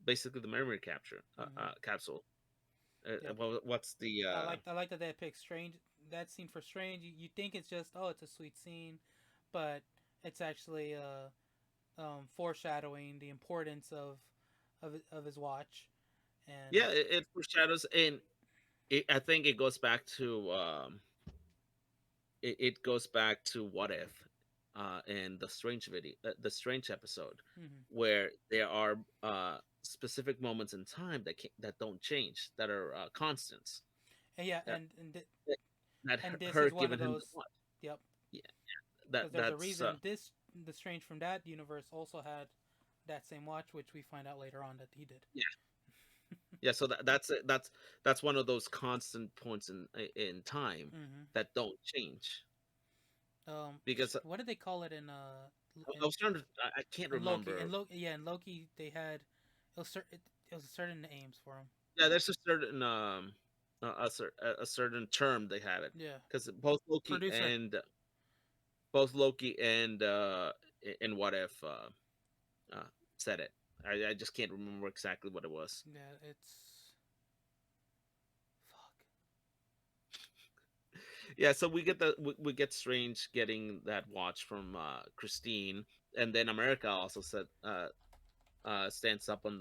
basically the memory Mm-hmm. capsule. Yep. What's the I like that they picked Strange. That scene for Strange. You think it's just it's a sweet scene, but it's actually foreshadowing the importance of his watch and yeah, it foreshadows, and I think it goes back to it goes back to What If, and the Strange episode, mm-hmm. where there are specific moments in time that don't change, that are constants. And yeah, That and that and this her is one of giving him the those. what? Yep, Yeah, because there's a that's reason the Strange from that universe also had that same watch, which we find out later on that he did. yeah, yeah. So that's one of those constant points in time Mm-hmm. that don't change because What did they call it I was trying to I can't in Loki? remember. Yeah, in Loki they had it was certain names for him. Yeah, there's a certain a certain term they have it Yeah, because producer. Both Loki and What If uh, said it. I just can't remember exactly what it was. Yeah, it's fuck. Yeah, so we get Strange getting that watch from Christine, and then America also said stands up on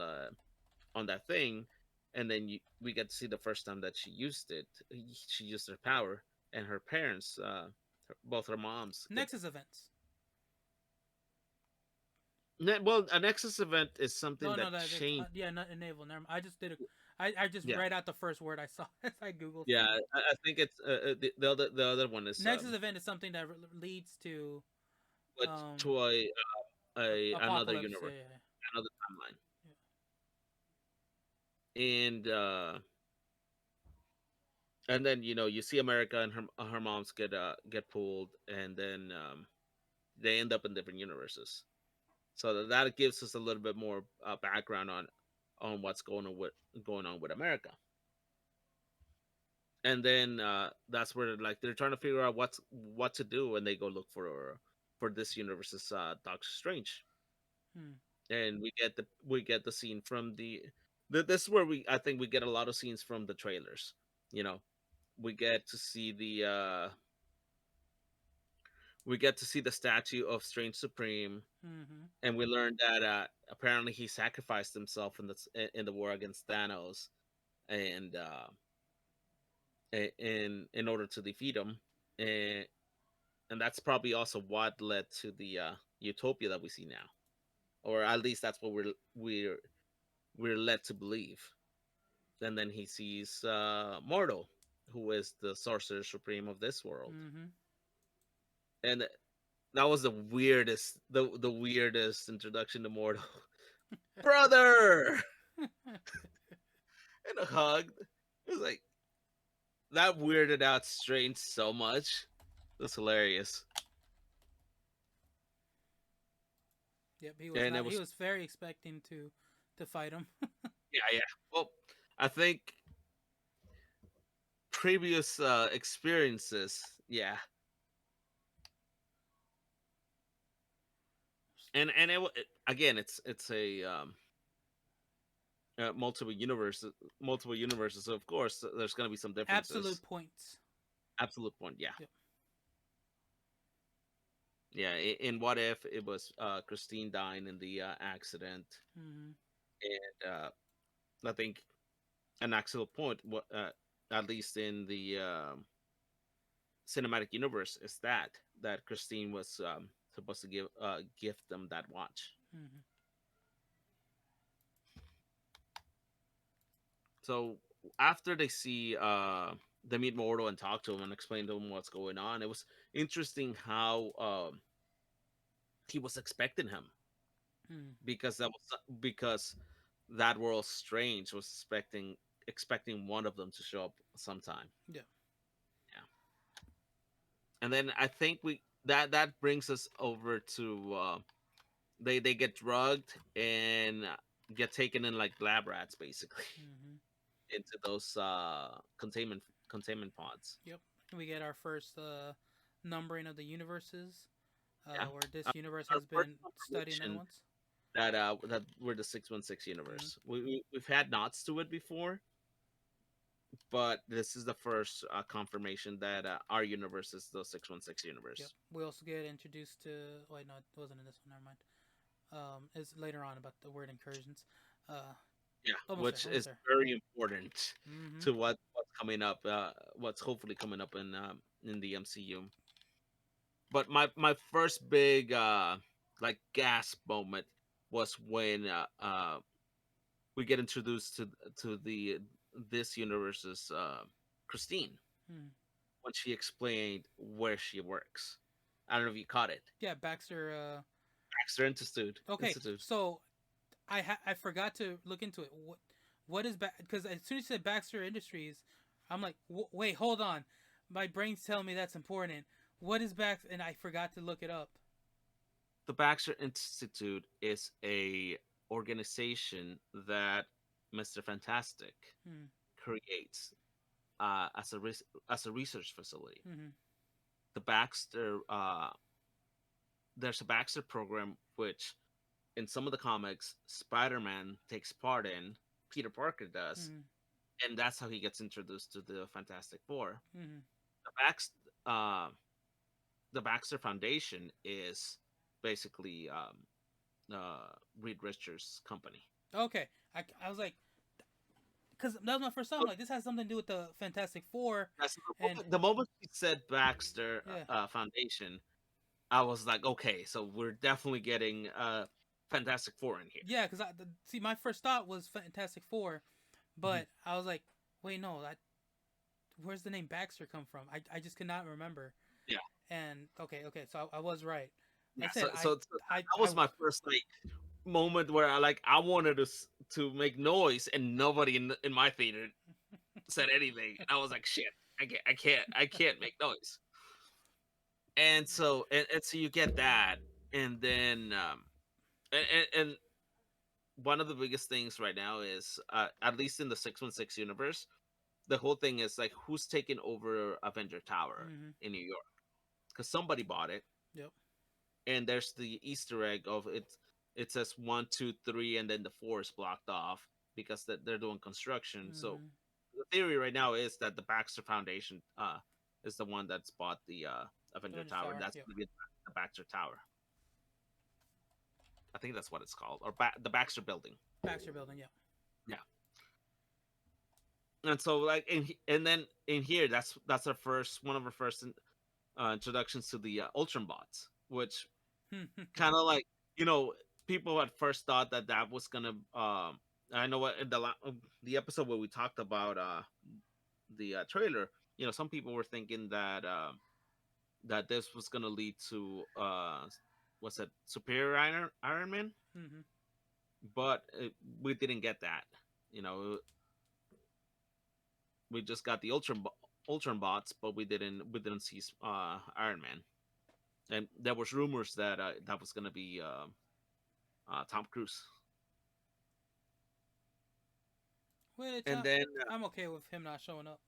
that thing, and then we get to see the first time that she used it. She used her power, and both her moms get Nexus events. well, a Nexus event is something No, no, that that it's changed. yeah, not enable. Never. I just did a. I just Yeah, read out the first word I saw as I googled yeah. for I think it's the other one is Nexus event is something that leads to but um to a another apocalypse. Yeah, universe, yeah, another timeline, yeah. and then you see America and her moms get pulled, and then they end up in different universes. So that gives us a little bit more background on what's going on with America. And then that's where like they're trying to figure out what to do, and they go look for this universe's Doctor Strange, Hmm. and we get the scene from this is where I think we get a lot of scenes from the trailers. You know, we get to see the statue of Strange Supreme, Mm-hmm. and we learned that apparently he sacrificed himself in the war against Thanos, and in order to defeat him, and that's probably also what led to the utopia that we see now, or at least that's what we're led to believe. And then he sees Mortal, who is the sorcerer supreme of this world, Mm-hmm. and that was the weirdest introduction to Mortal. Brother, and a hug. It was like that weirded out Strange so much. It was hilarious, Yep, he was and it not. He was was very expecting to fight him. yeah. Well, I think previous experiences, yeah, and again, it's a multiple universes. So of course, there's gonna be some differences. Absolute points. Absolute point, yeah, Yep. yeah. In what if it was Christine dying in the accident, Mm-hmm. and I think an absolute point, what at least in the cinematic universe, is that Christine was supposed to gift them that watch. Mm-hmm. So after they meet Mordo and talk to him and explain to him what's going on, it was interesting how he was expecting him, Mm-hmm. because that world Strange was expecting one of them to show up sometime. Yeah. Yeah, and then I think that brings us over to they get drugged and get taken in like lab rats basically Mm-hmm. into those containment pods. Yep. We get our first numbering of the universes, Yeah. where this universe Our has first been studying other confirmation ones. that we're the 616 Mm-hmm. universe. We've had nods to it before, but this is the first confirmation that our universe is the 616 Yep. universe. We also get introduced to. Wait, no, it wasn't in this one. Never mind. It's later on about the word incursions. Uh, Yeah, almost there. which Almost is there. very important Mm-hmm. to what's coming up. What's hopefully coming up in the MCU. But my first big like gasp moment was when we get introduced to the this universe's Christine, Mm-hmm. when she explained where she works. I don't know if you caught it. Yeah, Baxter. Baxter Institute. Okay, Institute. so I forgot to look into it. What is because as soon as you said Baxter Industries, I'm like, wait, hold on, my brain's telling me that's important. What is Baxter? And I forgot to look it up. The Baxter Institute is a organization that Mr. Fantastic Hmm. creates as a research facility. Mm-hmm. The Baxter There's a Baxter program which in some of the comics Spider-Man takes part in, Peter Parker does, Mm-hmm. and that's how he gets introduced to the Fantastic Four. Mm-hmm. The Bax uh, the Baxter Foundation is basically Reed Richards' company. Okay, I was like, because that was my first time. Like, this has something to do with the Fantastic Four, That's and the moment she said Baxter yeah, Foundation, I was like, okay, so we're definitely getting Fantastic Four in here. yeah. Because see, my first thought was Fantastic Four, Mhm. but I was like, wait, no, where's the name Baxter come from? I just could not remember. Yeah, And okay, so I was right. yeah. Like I said, That was my first like moment where I wanted to make noise, and nobody in my theater said anything, and I was like, shit, I can't make noise. And so and so you get that, and then and one of the biggest things right now is at least in the 616 universe, the whole thing is like who's taking over Avenger Tower mm-hmm. in New York, because somebody bought it, Yep. and there's the Easter egg of it. It says 1, 2, 3, and then the 4 is blocked off because they're doing construction. So Mm-hmm. the theory right now is that the Baxter Foundation is the one that's bought the Avenger Avengers Tower, and Tower. that's Yep. going to be the Baxter Tower. I think that's what it's called, or the Baxter Building. Baxter Building. Yep. Yeah. And so like and then in here, that's our first one of our first introductions to the Ultron bots, which kind of like, you know, people at first thought that that was gonna I know what in the episode where we talked about the trailer, you know, some people were thinking that that this was gonna lead to what's it, Superior Iron Man, mm-hmm. but we didn't get that. You know, we just got the Ultron bots, but we didn't see Iron Man. And there was rumors that that was gonna be Tom Cruise. Which And then I'm okay with him not showing up.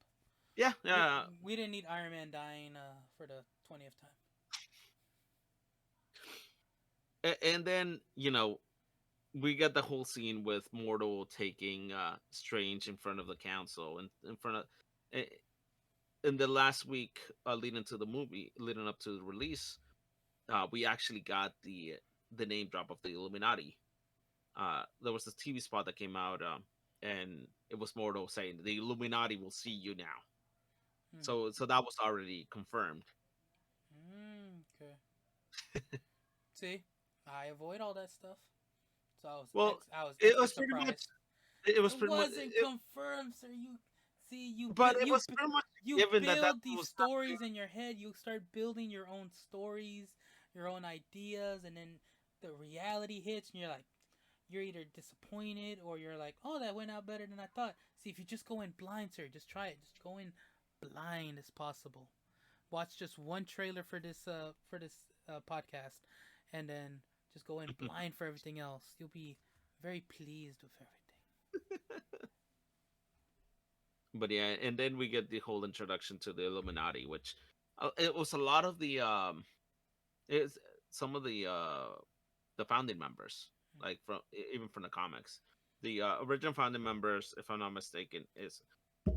yeah, We yeah. we didn't need Iron Man dying for the 20th time. And then, you know, we get the whole scene with Mortal taking Strange in front of the council, and in front of eh, in the last week leading to the movie, leading up to the release, we actually got the name drop of the Illuminati. There was this TV spot that came out, and it was Mortal saying the Illuminati will see you now. Mm-hmm. So that was already confirmed. Okay. See, I avoid all that stuff, so Well, I was it extra was pretty much surprised. it was It pretty much wasn't confirmed, sir. You see, but it was pretty much you given that that build these was stories in your head. You start building your own stories, your own ideas, and then the reality hits, and you're either disappointed or you're like, oh, that went out better than I thought. See, if you just go in blind, sir, just try it. Just go in blind as possible. Watch just one trailer for this podcast, and then just go in blind for everything else. You'll be very pleased with everything. but yeah, and then we get the whole introduction to the Illuminati, which it was a lot of it's some of the founding members, like from even from the comics. The original founding members, if I'm not mistaken, is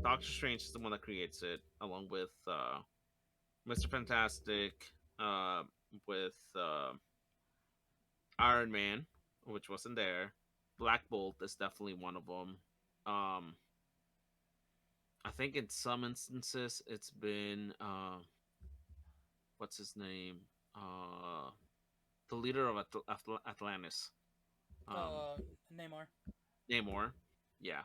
Doctor Strange is the one that creates it, along with Mr. Fantastic, uh, with Iron Man, which wasn't there. Black Bolt is definitely one of them. Um, I think in some instances it's been what's his name? Uh, the leader of Atlantis, um, Uh, Neymar. Namor. Yeah,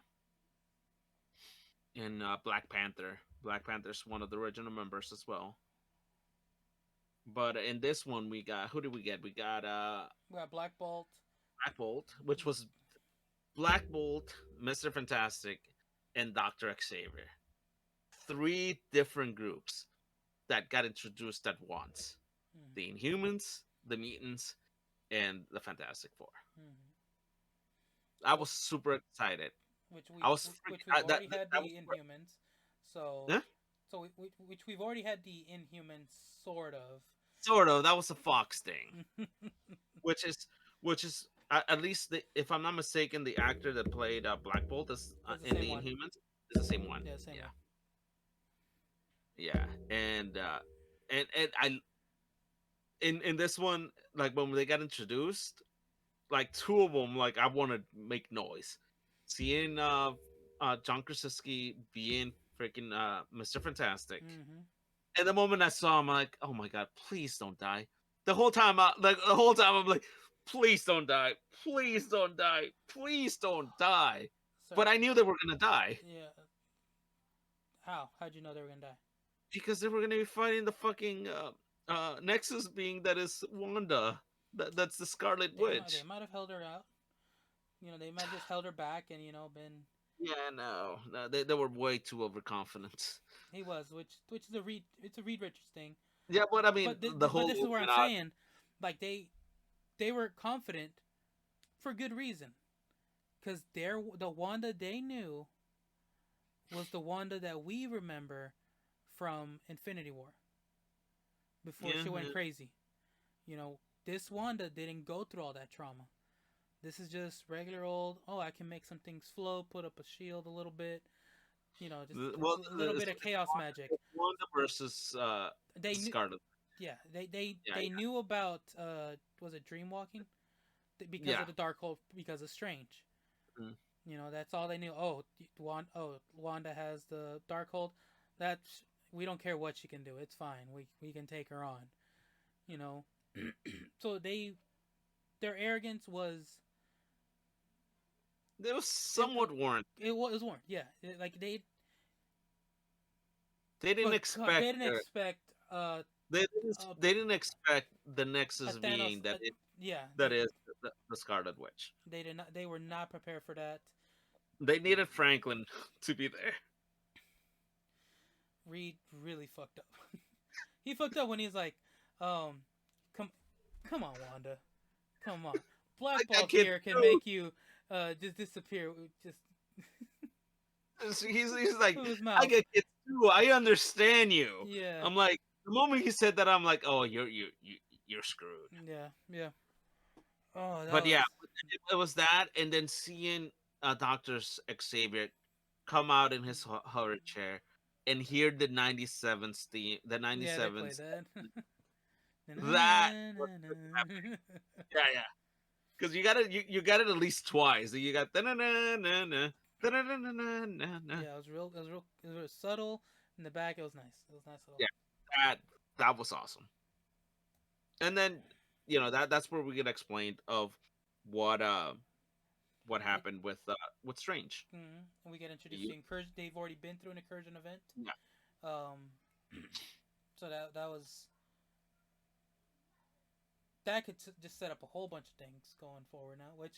and Black Panther. Black Panther's one of the original members as well. But in this one, we got who did we get? We got We got Black Bolt. Black Bolt, which was Black Bolt, Mister Fantastic, and Doctor Xavier. Three different groups that got introduced at once: Mm-hmm. the Inhumans, the Mutants, and the Fantastic Four. Mm-hmm. I was super excited. Which I was which freaking we've that already had that was the Inhumans, so yeah? which we've already had the Inhumans sort of. Sort of. That was a Fox thing, It's which is at least if I'm not mistaken, the actor that played Black Bolt is the in same the one. Inhumans is the same one. Yeah, same Yeah, one. yeah, and I in this one, like when they got introduced, like two of them, like I want to make noise. Seeing John Krasinski being freaking Mr. Fantastic. Mm-hmm. And the moment I saw him, I'm like, oh my god, please don't die. The whole time I'm like, please don't die, please don't die, please don't die. But So I knew they were gonna die yeah, how'd you know they were gonna die? because they were gonna be fighting the fucking Nexus being that is Wanda. That's the Scarlet They Witch. might have held her out. They might have just held her back and been. Yeah, no, they were way too overconfident. He was, which is a Reed. It's a Reed Richards thing. Yeah, but I mean, the But whole this is where I'm not. saying, like they were confident for good reason, because the Wanda they knew was the Wanda that we remember from Infinity War before Yeah, she went yeah. crazy. You know, this Wanda didn't go through all that trauma. This is just regular old. Oh, I can make some things flow, put up a shield a little bit. Just Well, a little bit of chaos magic. Wanda versus They knew, Scarlet. yeah, Yeah, they knew about was it dream walking because yeah. of the Darkhold, because of Strange. Mm. That's all they knew. Oh, Wanda has the Darkhold. That's We don't care what she can do. It's fine. We can take her on. You know, so their arrogance was It was it somewhat warranted. was warned. Yeah, like They didn't but God, they expect. didn't expect uh, They didn't expect the a Nexus Thanos. being Yeah, that is the Scarlet Witch. they did not. They were not prepared for that. They needed Franklin to be there. Reed really fucked up. He fucked up when he's like, um, come, come on, Wanda, come on. I Black got Bolt kids here can too. make you just disappear. Just He's like, with his I mouth. got kids too. I understand you. Yeah, I'm like, the moment he said that, I'm like, oh, you're screwed. yeah, yeah. Oh, that But was. yeah, it was that, and then seeing Doctor Xavier come out in his horror chair and hear the 97's theme, the Yeah, they played 97's that. that. Yeah, yeah. Because you got it at least twice. You got da-na-na-na-na, da-na-na-na-na-na. Yeah, it was real. It was real. It was subtle. In the back, it was nice. It was nice little. Yeah, that that was awesome. And then that's where we get explained of what uh what We, happened with Strange. and we get introduced You, to incursion. They've already been through an incursion event. yeah, So that was that could just set up a whole bunch of things going forward now, which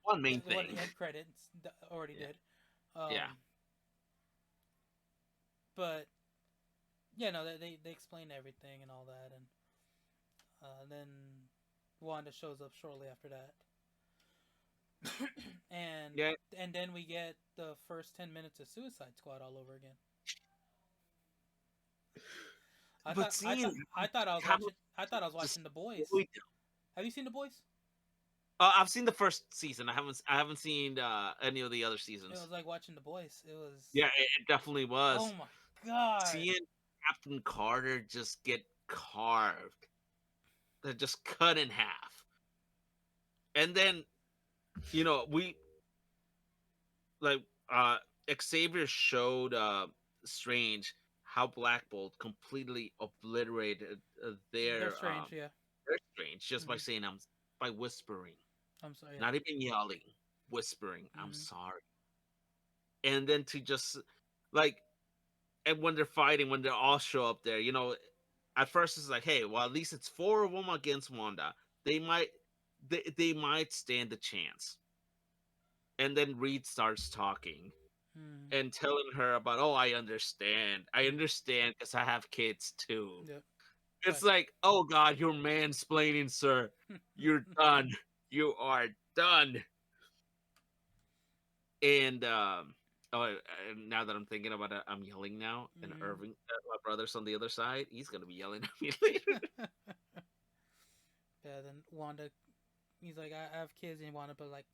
one main what thing. the end credits already Yeah, did. yeah. But yeah, no, they explain everything and all that, and then Wanda shows up shortly after that, and Yeah, then we get the first 10 minutes of Suicide Squad all over again. but seeing how I thought I was just watching The Boys. Have you seen The Boys? I've seen the first season. I haven't seen any of the other It seasons. was like watching The Boys. It was. Yeah, it definitely Oh was. my god. Seeing Captain Carter just get carved, just cut in half, and then we like Xavier showed Strange how Black Bolt completely obliterated They're their strange, yeah. Strange just by Mm-hmm. saying by whispering, I'm sorry, yeah. not even yelling, whispering, "I'm Mm-hmm. sorry," and then to just like, and when they're fighting, when they all show up there, at first it's like, hey, well, at least it's four of them against Wanda. They might, they might stand a chance. And then Reed starts talking Mm-hmm. and telling her about, oh, I Mm-hmm. understand because I have kids too. Yep. It's Right. like, oh God, you're mansplaining, sir. You're done. You are done. And oh, and now that I'm thinking about it, I'm yelling now. And Mm-hmm. Irving, my brother's on the other side. He's gonna be yelling at me later. Yeah. Then Wanda, he's like, I have kids, and Wanda, but like,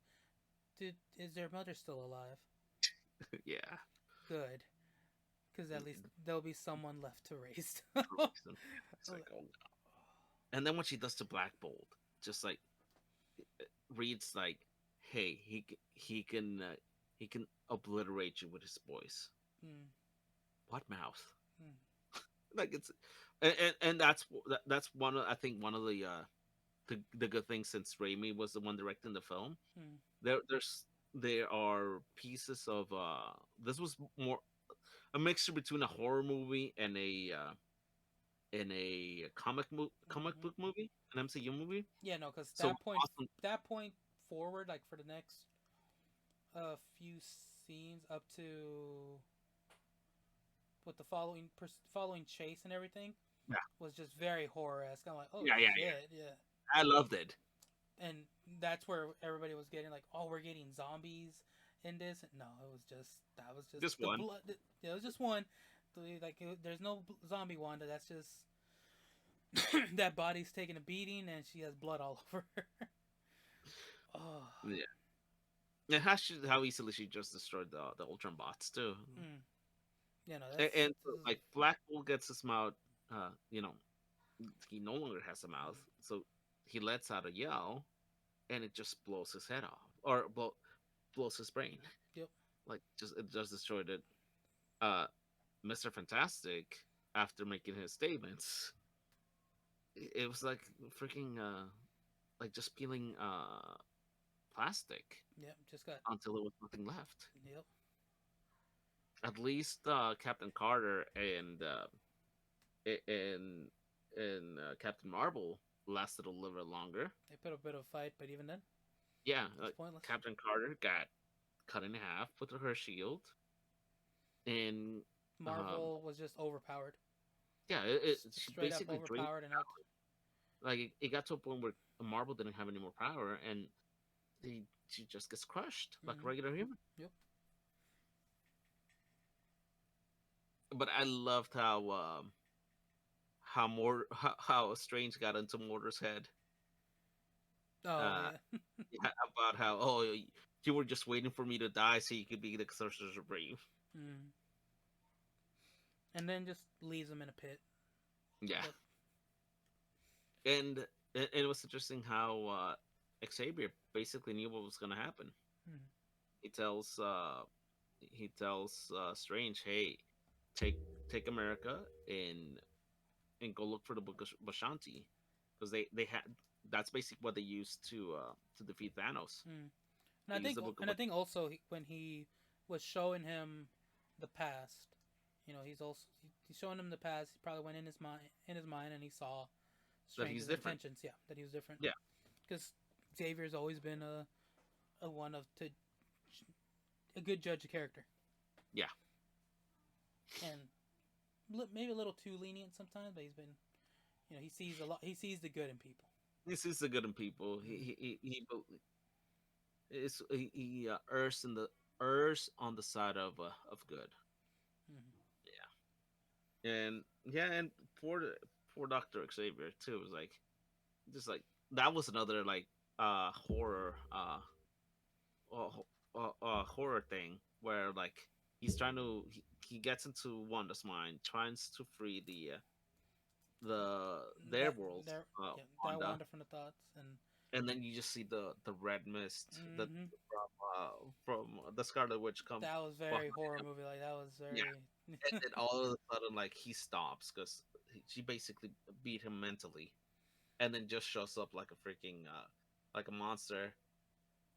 dude, is their mother still alive? Yeah. Good, because at least there'll be someone left to raise. It's like, oh no. And then when she does the Black Bolt, just like Reed's like, hey, he can he can obliterate you with his voice. Mm, What mouth? mm, Like it's, and that's one of, I think one of the good things, since Raimi was the one directing the film. mm, There are pieces of this was more a mixture between a horror movie and a comic mm-hmm. book movie, an MCU movie. Yeah, no, because So awesome. that point forward, like for the next few scenes up to with the following chase and everything Yeah, was just very horror esque. I'm like, oh yeah. shit, yeah. I loved it. And that's where everybody was getting like, oh, we're getting zombies in this. No, it was just that was just Just the one. blood. It was just one. Like there's no zombie Wanda. That's just that body's taking a beating and she has blood all over her. Oh, Yeah. And how easily she just destroyed the Ultron bots too. mm. Yeah, no, And so, this is, like Black Bull gets his mouth, you know, he no longer has a mouth, mm, so he lets out a yell, and it just blows his head off, or blows his brain. yep. Like just it just destroyed it. Uh, Mr. Fantastic, after making his statements, it was like freaking like just peeling plastic Yep, just got. until there was nothing left. Yep. At least Captain Carter and Captain Marvel lasted a little bit longer. They put a bit of a fight, but even then, Yeah, it was pointless. Captain Carter got cut in half with her shield, and Marvel was just overpowered. yeah, she Straight up basically drained. overpowered, and it. Like it got to a point where Marvel didn't have any more power, and she just gets crushed like a Mm-hmm. regular human. Yep. But I loved how more how Strange got into Mortar's head. Oh Uh, yeah. yeah, about how you were just waiting for me to die so you could be the Sorcerer's Supreme. Mm. And then just leaves him in a pit. Yeah, But and it was interesting how Xavier basically knew what was going to happen. mm. He tells Strange, "Hey, take take America and go look for the Book of Bashanti, because they had that's basically what they used to defeat Thanos. Mm. They used the Book of And I think also when he was showing him the past, he's also he's showing him the past. He probably went in his mind, and he saw that he's Strange's different. intentions. Yeah, that he was different. Yeah, Because Xavier's always been a one of to a good judge of character, yeah. and maybe a little too lenient sometimes. But he's been, he sees a lot. He sees the good in people. He sees the good in people. Mm-hmm. He errs on the side of good. Mm-hmm. And yeah, and poor Doctor Xavier too was like just like that was another like horror horror thing where like he gets into Wanda's mind, tries to free their That world, there, yeah, that Wanda, wander from the thoughts and. and then you just see the red mist that Mm-hmm. from the Scarlet Witch come That was behind very horror him. movie. Like that was Yeah, very. and then all of a sudden like he stops because she basically beat him mentally, and then just shows up like a freaking like a monster,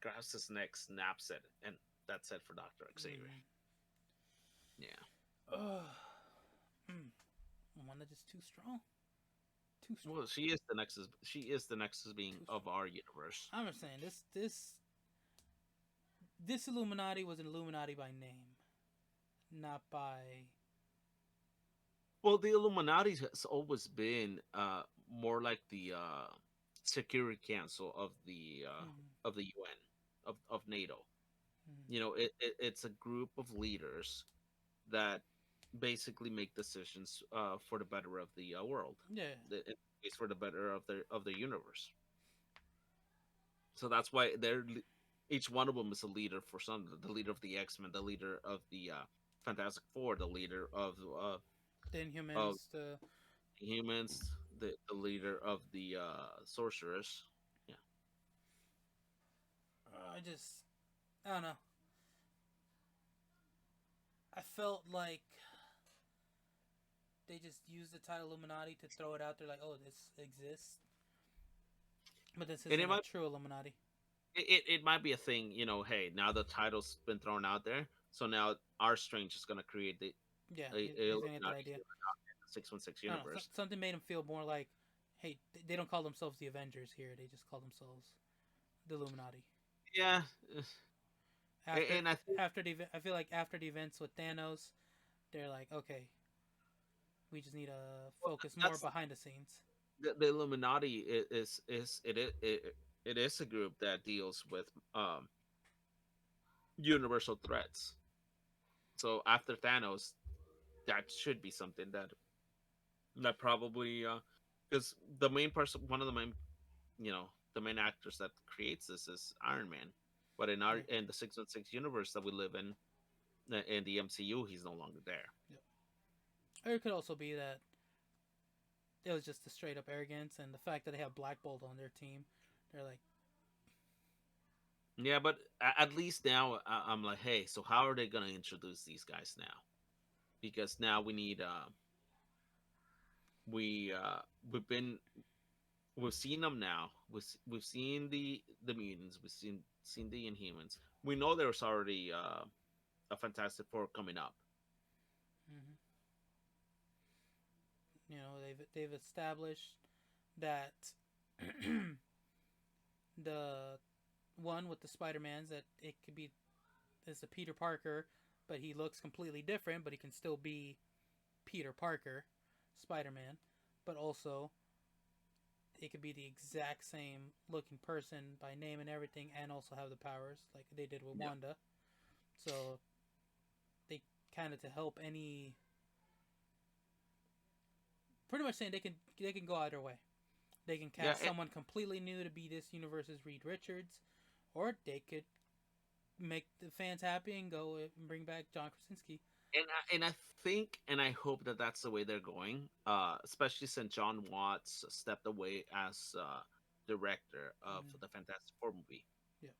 grabs his neck, snaps it, and that's it for Doctor Xavier. Mm-hmm. Yeah. Oh, mm. Wanda just too strong. Too strong. Well, she is the Nexus. She is the Nexus being Too of strong. our universe. I'm just saying this Illuminati was an Illuminati by name, not by. Well, the Illuminati has always been more like the Security Council Mm-hmm. of the UN of NATO. Mm-hmm. You know, it's a group of leaders that basically make decisions for the better of the world. Yeah. It's for the better of the universe. So that's why each one of them is a leader for some. The leader of the X Men, the leader of the Fantastic Four, the leader The of Inhumans. The humans, the leader of the sorcerers. Yeah, I just I don't know. felt like they just used the title Illuminati to throw it out there, like, oh, this exists, but this And isn't a true Illuminati. it might be a thing, hey, now the title's been thrown out there, so now our Strange is going to create the Yeah, he's gonna get that Illuminati idea. here in the 616 I don't know. universe. Something made him feel more like, hey, they don't call themselves the Avengers here. They just call themselves the Illuminati. Yeah, After and I think I feel like after the events with Thanos, they're like, okay, we just need to well, focus more that's behind the scenes. the Illuminati it is a group that deals with universal threats. So after Thanos, that should be something that probably because the main person, one of the main, the main actors that creates this is Iron Man, but Yeah, in the 616 universe that we live in the MCU, he's no longer there. yeah. Or it could also be that it was just the straight up arrogance and the fact that they have Black Bolt on their team. They're like, Yeah, but at least now I'm like, hey, so how are they gonna introduce these guys now? Because now we need we we've been we've seen them now. We've seen the mutants. We've seen the Inhumans. We know there's already a Fantastic Four coming up. mm-hmm. You know, they've established that the one with the Spider Mans that it could be is a Peter Parker, but he looks completely different, but he can still be Peter Parker, Spider Man, but also it could be the exact same looking person by name and everything, and also have the powers like they did with Yeah, Wanda. So they kind of to help any, pretty much saying they can go either way. They can yeah, cast someone completely new to be this universe's Reed Richards, or they could make the fans happy and go and bring back John Krasinski. and I think and I hope that that's the way they're going. Especially since John Watts stepped away as director of Mm, the Fantastic Four movie. yeah.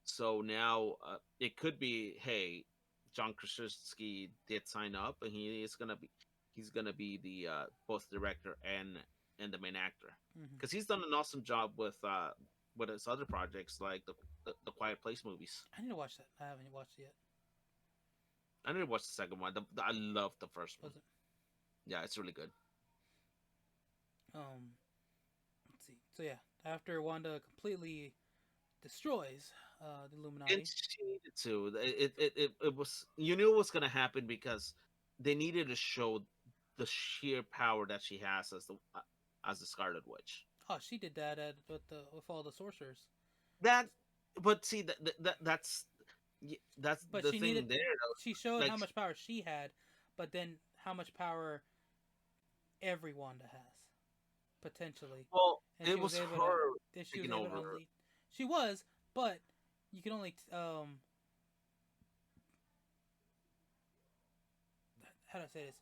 So now it could be, hey, John Krasinski did sign up, and he's gonna be the both director and the main actor, Mm-hmm. because he's done an awesome job with his other projects like the Quiet Place movies. I need to watch that. I haven't watched it yet. I didn't watch the second one. I love the first one. Was it? Yeah, it's really good. Um, let's see. So yeah, after Wanda completely destroys the And Illuminati. she needed to. It was, you knew it was gonna happen because they needed to show the sheer power that she has as the Scarlet Witch. Oh, she did that with all the sorcerers. That, but see that's But the she needed. thing there. She showed Like, how much power she had, but then how much power every Wanda has potentially, well, and it she was was able to. her If she was taking able to over. unleash. She was, but you can only how do I say this?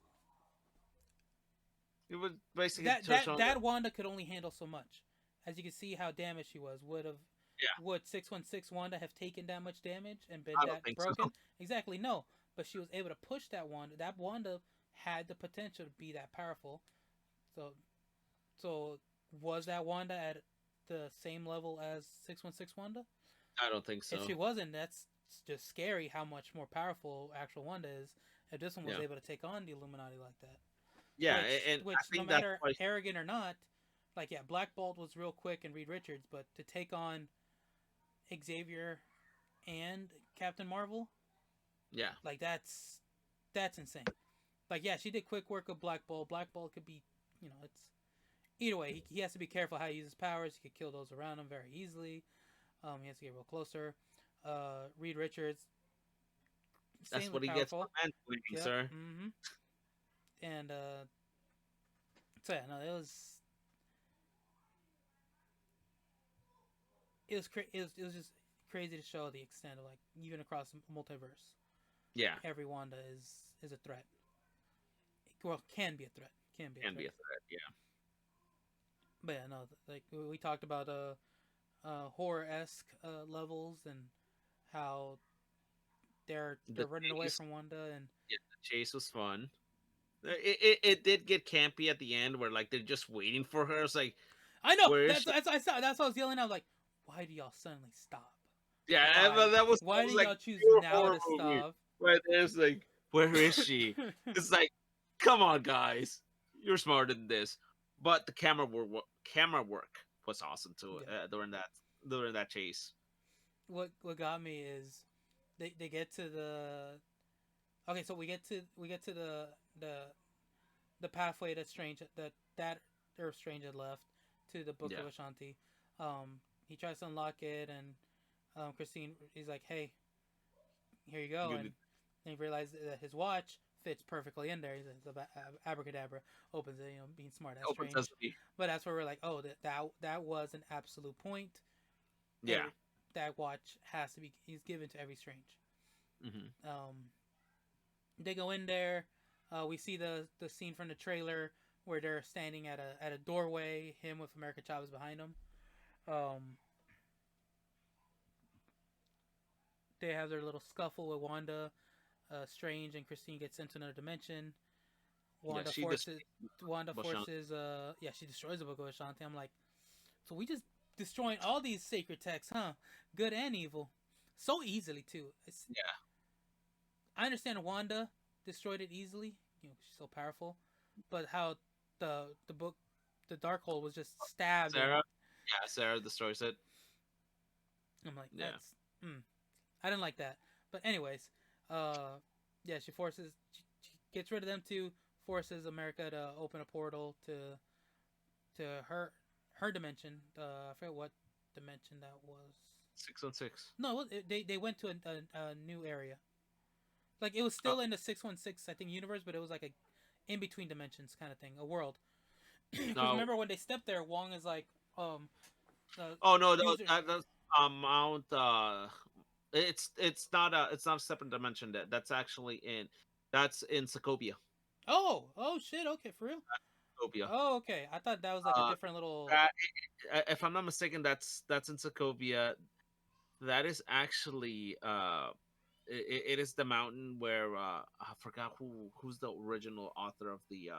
It was basically That to that showing that. that Wanda could only handle so much. As you can see how damaged she was. Yeah, Would 616 Wanda have taken that much damage and been I don't that think so. broken? Exactly, no. But she was able to push that Wanda. That Wanda had the potential to be that powerful. So so was that Wanda at the same level as 616 Wanda? I don't think If so. she wasn't, that's just scary how much more powerful actual Wanda is. If this one was Yeah, able to take on the Illuminati like that. yeah, and I Which no think that's matter why. arrogant or not, like yeah, Black Bolt was real quick and Reed Richards, but to take on Xavier and Captain Marvel, Yeah, like that's insane. Like yeah, she did quick work with Black Bolt. Black Bolt could be, it's either way. He has to be careful how he uses powers. He could kill those around him very easily. He has to get real closer. Reed Richards, that's insanely what he gets for powerful. mansplaining, Yep. sir. Mm-hmm. And so yeah, no, it was just crazy to show the extent of like even across the multiverse, Yeah, every Wanda is a threat. Well, can be a threat. Can be a can threat. be a threat. Yeah, But yeah, no, like we talked about horror esque levels and how The they're running away chase, from Wanda, and yeah, the chase was fun. It did get campy at the end, where like they're just waiting for her. It's like, I know where is that's she? that's I saw that's what I was yelling. I was like, why do y'all suddenly stop? Yeah, Why? that Why was did like y'all choose pure now horror to movie. stop? Right there's like, where is she? It's like, come on, guys, you're smarter than this. But the camera work was awesome too Yeah. during that chase. What got me is they get to the okay, so we get to the pathway that Strange that Earth Strange had left to the Book of Yeah, Ashanti. He tries to unlock it, and Christine he's like, "Hey, here you go," good. and then he realizes that his watch fits perfectly in there. He's like, abracadabra, opens it, being smart as Open Strange. Sesame. But that's where we're like, oh, that was an absolute point. Yeah. Every that watch has to be he's given to every Strange. Hmm. Um, they go in there. We see the scene from the trailer where they're standing at a doorway. Him with America Chavez behind him. Um, they have their little scuffle with Wanda. Strange and Christine get sent to another dimension. Yeah, Wanda she just forces Wanda forces she destroys the Book of Ashanti. I'm like, so we just destroying all these sacred texts, huh? Good and evil, so easily too. yeah. I understand Wanda destroyed it easily. She's so powerful, but how the book, the Darkhold was just stabbed and Sarah, yeah, Sarah destroys it. I'm like, Yeah, that's I didn't like that. But anyways, uh, yeah, she gets rid of them too. Forces America to open a portal to her dimension. I forget what dimension that was. 616. No, they went to a new area. Like it was Oh still in the 616 I think universe, but it was like a in between dimensions kind of thing, a world. Because no, remember when they stepped there, Wong is like, oh no, no, user. that's Mount. It's not a separate dimension. That's actually that's in Sokovia. Oh shit. Okay, for real. Sokovia. Oh, okay. I thought that was like a Uh, different little. that, if I'm not mistaken, that's in Sokovia. That is actually it is the mountain where I forgot who's the original author of the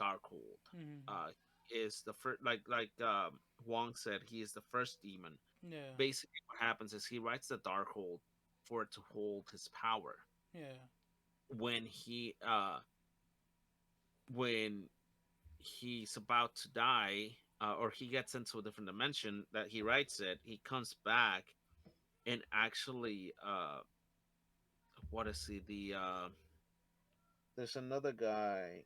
Darkhold. Mm, Uh, is the first Wong said, he is the first demon. yeah, Basically, what happens is he writes the Darkhold for it to hold his power. yeah. When when he's about to die, or he gets into a different dimension, that he writes it, he comes back and actually what is he there's another guy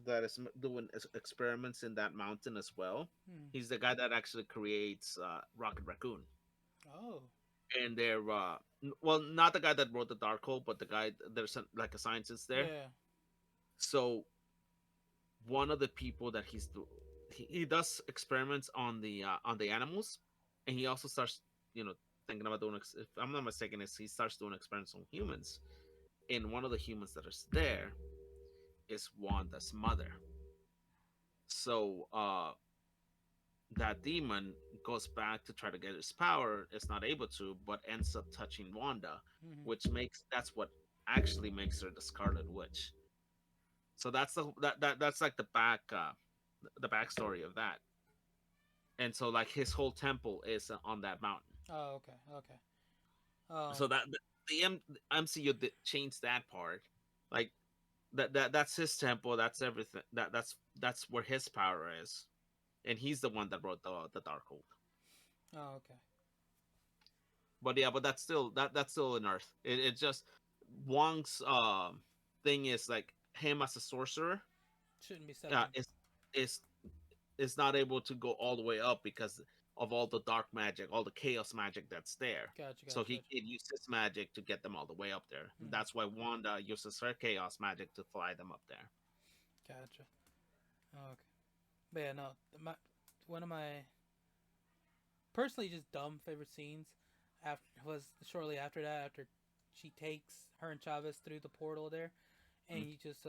that is doing experiments in that mountain as well. Mm. He's the guy that actually creates Rocket Raccoon. Oh, And they're well, not the guy that wrote the Dark Hole, but the guy, there's like a scientist there. yeah, So one of the people that he does experiments on the animals, and he also starts, you know, thinking about doing, if I'm not mistaken, is he starts doing experiments on humans. And one of the humans that is there is Wanda's mother. So that demon goes back to try to get his power, is not able to, but ends up touching Wanda, mm-hmm. which makes that's what actually makes her the Scarlet Witch. So that's like the backstory of that. And so like his whole temple is on that mountain. Oh, okay, okay. So Um, that the MCU did change that part. Like that's his temple. That's everything. That's where his power is, and he's the one that wrote the Darkhold. oh, okay. But yeah, but that's still an Earth. It's just Wong's thing is like him as a sorcerer Shouldn't be stepping. is is is not able to go all the way up because of all the dark magic, all the chaos magic that's there. Gotcha, So gotcha, he gotcha. can use his magic to get them all the way up there. Mm-hmm. That's why Wanda uses her chaos magic to fly them up there. Gotcha. Oh, okay. But yeah, no, one of my personally just dumb favorite scenes after was shortly after that, after she takes her and Chavez through the portal there, and Mm. you just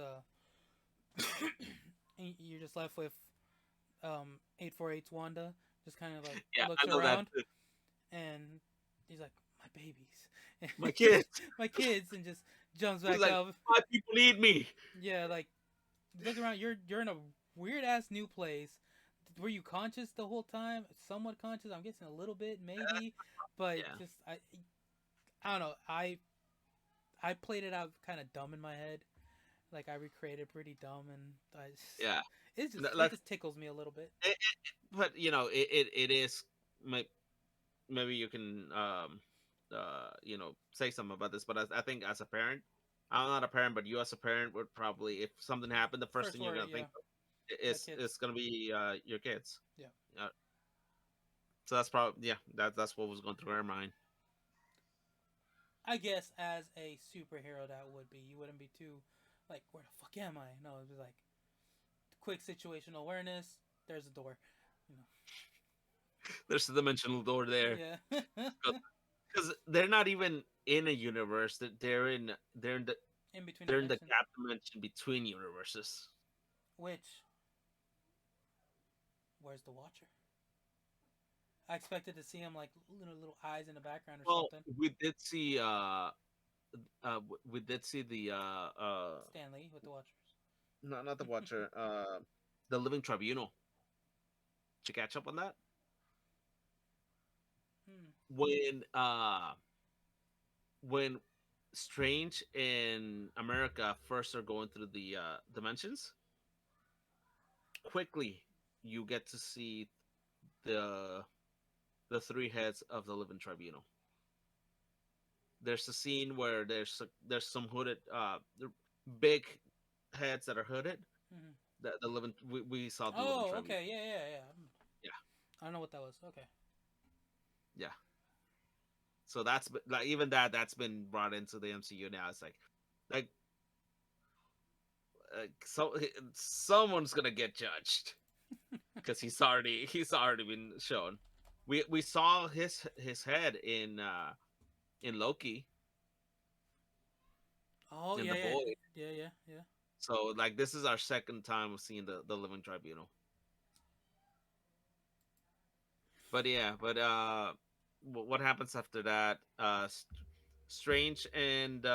and you're just left with 848's Wanda just kind of like Yeah, looks I love that. around and he's like, my babies, My kids. my kids, and just jumps He's back like, up. my people need me. Yeah, like look around. You're in a weird ass new place. Were you conscious the whole time? Somewhat conscious. I'm guessing a little bit, maybe, but Yeah, just I don't know. I played it out kind of dumb in my head. Like I recreated pretty dumb, and yeah. it Let's, just tickles me a little bit. but it is. may- Maybe you can say something about this. But I think as a parent, I'm not a parent, but you as a parent would probably, if something happened, the first First thing you're worry, gonna yeah, think the is kids. gonna be your kids. Yeah, Uh, so that's probably, yeah, that's what was going through our mind. I guess as a superhero that would be. You wouldn't be too like, where the fuck am I? No, it was like quick situational awareness. There's a door. You There's a dimensional door there know. Yeah. because they're not even in a universe. They're in the In between they're in the dimensions. gap dimension between universes. Which, where's the Watcher? I expected to see him like little eyes in the background or Well, something. we did see the Stan Lee with the Watchers. not the Watcher, the Living Tribunal. Did you catch up on that? Hmm. When when Strange in America first are going through the dimensions, quickly you get to see the the three heads of the Living Tribunal. There's a scene where there's some hooded big heads that are hooded. Hmm. The living we saw the Living Oh, Tribunal. okay. Yeah, yeah, yeah. Yeah, I don't know what that was. Okay. yeah. So like even that's been brought into the MCU now. It's like so someone's gonna get judged because he's already been shown. We saw his head in Loki, Oh, in yeah, the yeah, Void. yeah, yeah, yeah. So like this is our second time of seeing the Living Tribunal. But yeah, but what happens after that? Strange and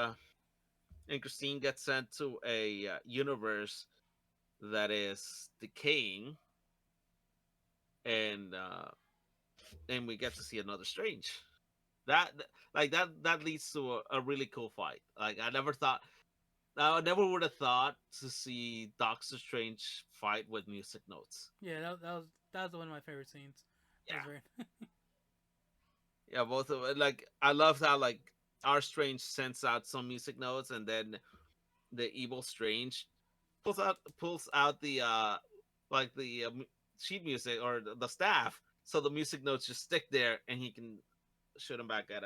Christine get sent to a universe that is decaying, and we get to see another Strange. That that leads to a really cool fight. Like I never would have thought to see Doctor Strange fight with music notes. Yeah, that was one of my favorite scenes. That was Yeah, very. yeah, both of it. Like I love how like our Strange sends out some music notes, and then the evil Strange pulls out the like the sheet music or the staff, so the music notes just stick there, and he can shoot them back at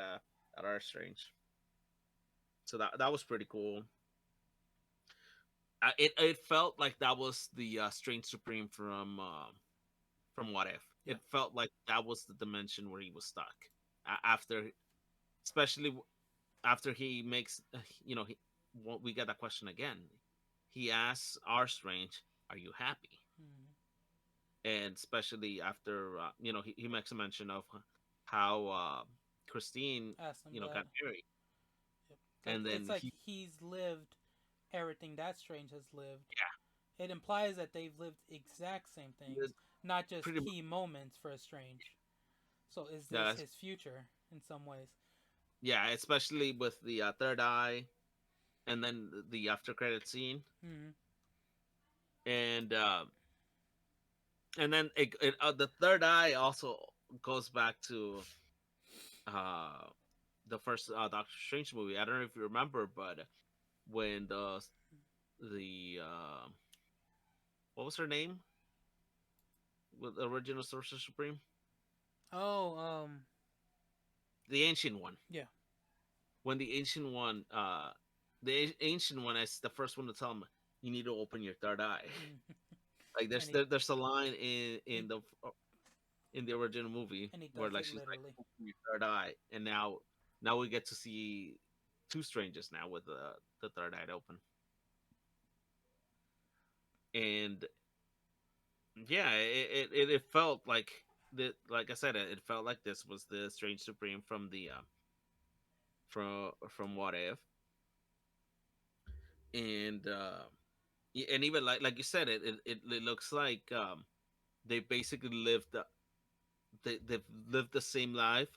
our Strange. So that was pretty cool. It felt like that was the Strange Supreme from What If. Yeah. It felt like that was the dimension where he was stuck after, especially after he makes we get that question again. He asks our Strange, "Are you happy?" Hmm. And especially after he makes a mention of how Christine Asked him that. got married, Yep. Like and it's then like he he's lived everything that Strange has lived. yeah, It implies that they've lived exact same the- things, not just pretty much key moments for a Strange. So is this yeah, his future in some ways? yeah, especially with the third eye, and then the after credit scene, Hmm. and then the third eye also goes back to uh the first Doctor Strange movie. I don't know if you remember, but when the what was her name with the original Sorcerer Supreme, Oh, the ancient one. yeah. When the ancient one is the first one to tell him, you need to open your third eye. Mm. Like and he there's a line he in the original movie and he where does like it she's like, literally. open your third eye, and now we get to see two strangers now with the third eye open. And yeah, it felt like like I said, it felt like this was the Strange Supreme from the from What If, and and even like you said, it looks like they basically they've lived the same life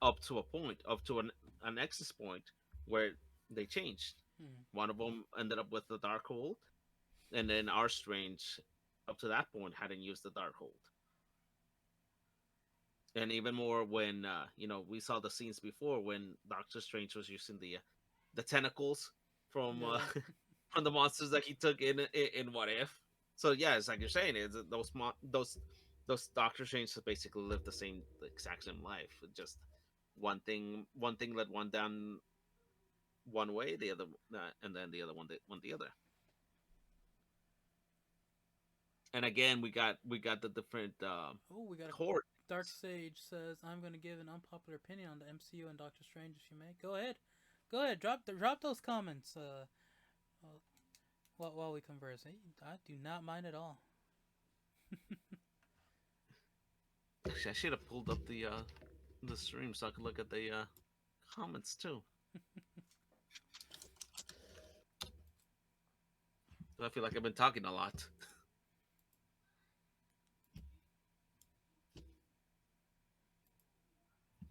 up to a point, up to an access point where they changed. Hmm. One of them ended up with the Darkhold, and then our Strange, up to that point, hadn't used the Darkhold. And even more when we saw the scenes before when Doctor Strange was using the tentacles from Yeah, yeah. from the monsters that he took in What If. So yeah, it's like you're saying, it's those Doctor Strange basically lived the exact same life. Just one thing led one down one way, the other, and then the other one went the other. And again, we got the different Oh, we got a court. Dark Sage says I'm going to give an unpopular opinion on the MCU and Doctor Strange. If you may, go ahead, go ahead. Drop those comments. While we converse, I do not mind at all. Actually, I should have pulled up the stream so I could look at the comments too. I feel like I've been talking a lot.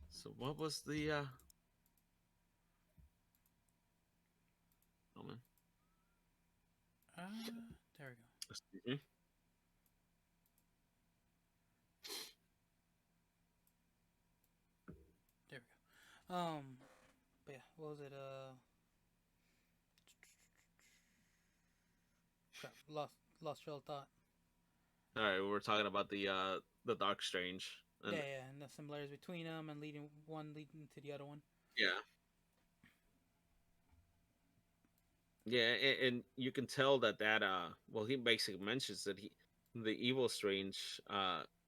So what was the comment? There we go. Excuse me. There we go. But yeah, what was it? Crap, lost trail of thought. All right, we were talking about the Dark Strange, Yeah, and yeah, and the similarities between them and leading to the other one. yeah, yeah, and you can tell that well, he basically mentions that the evil Strange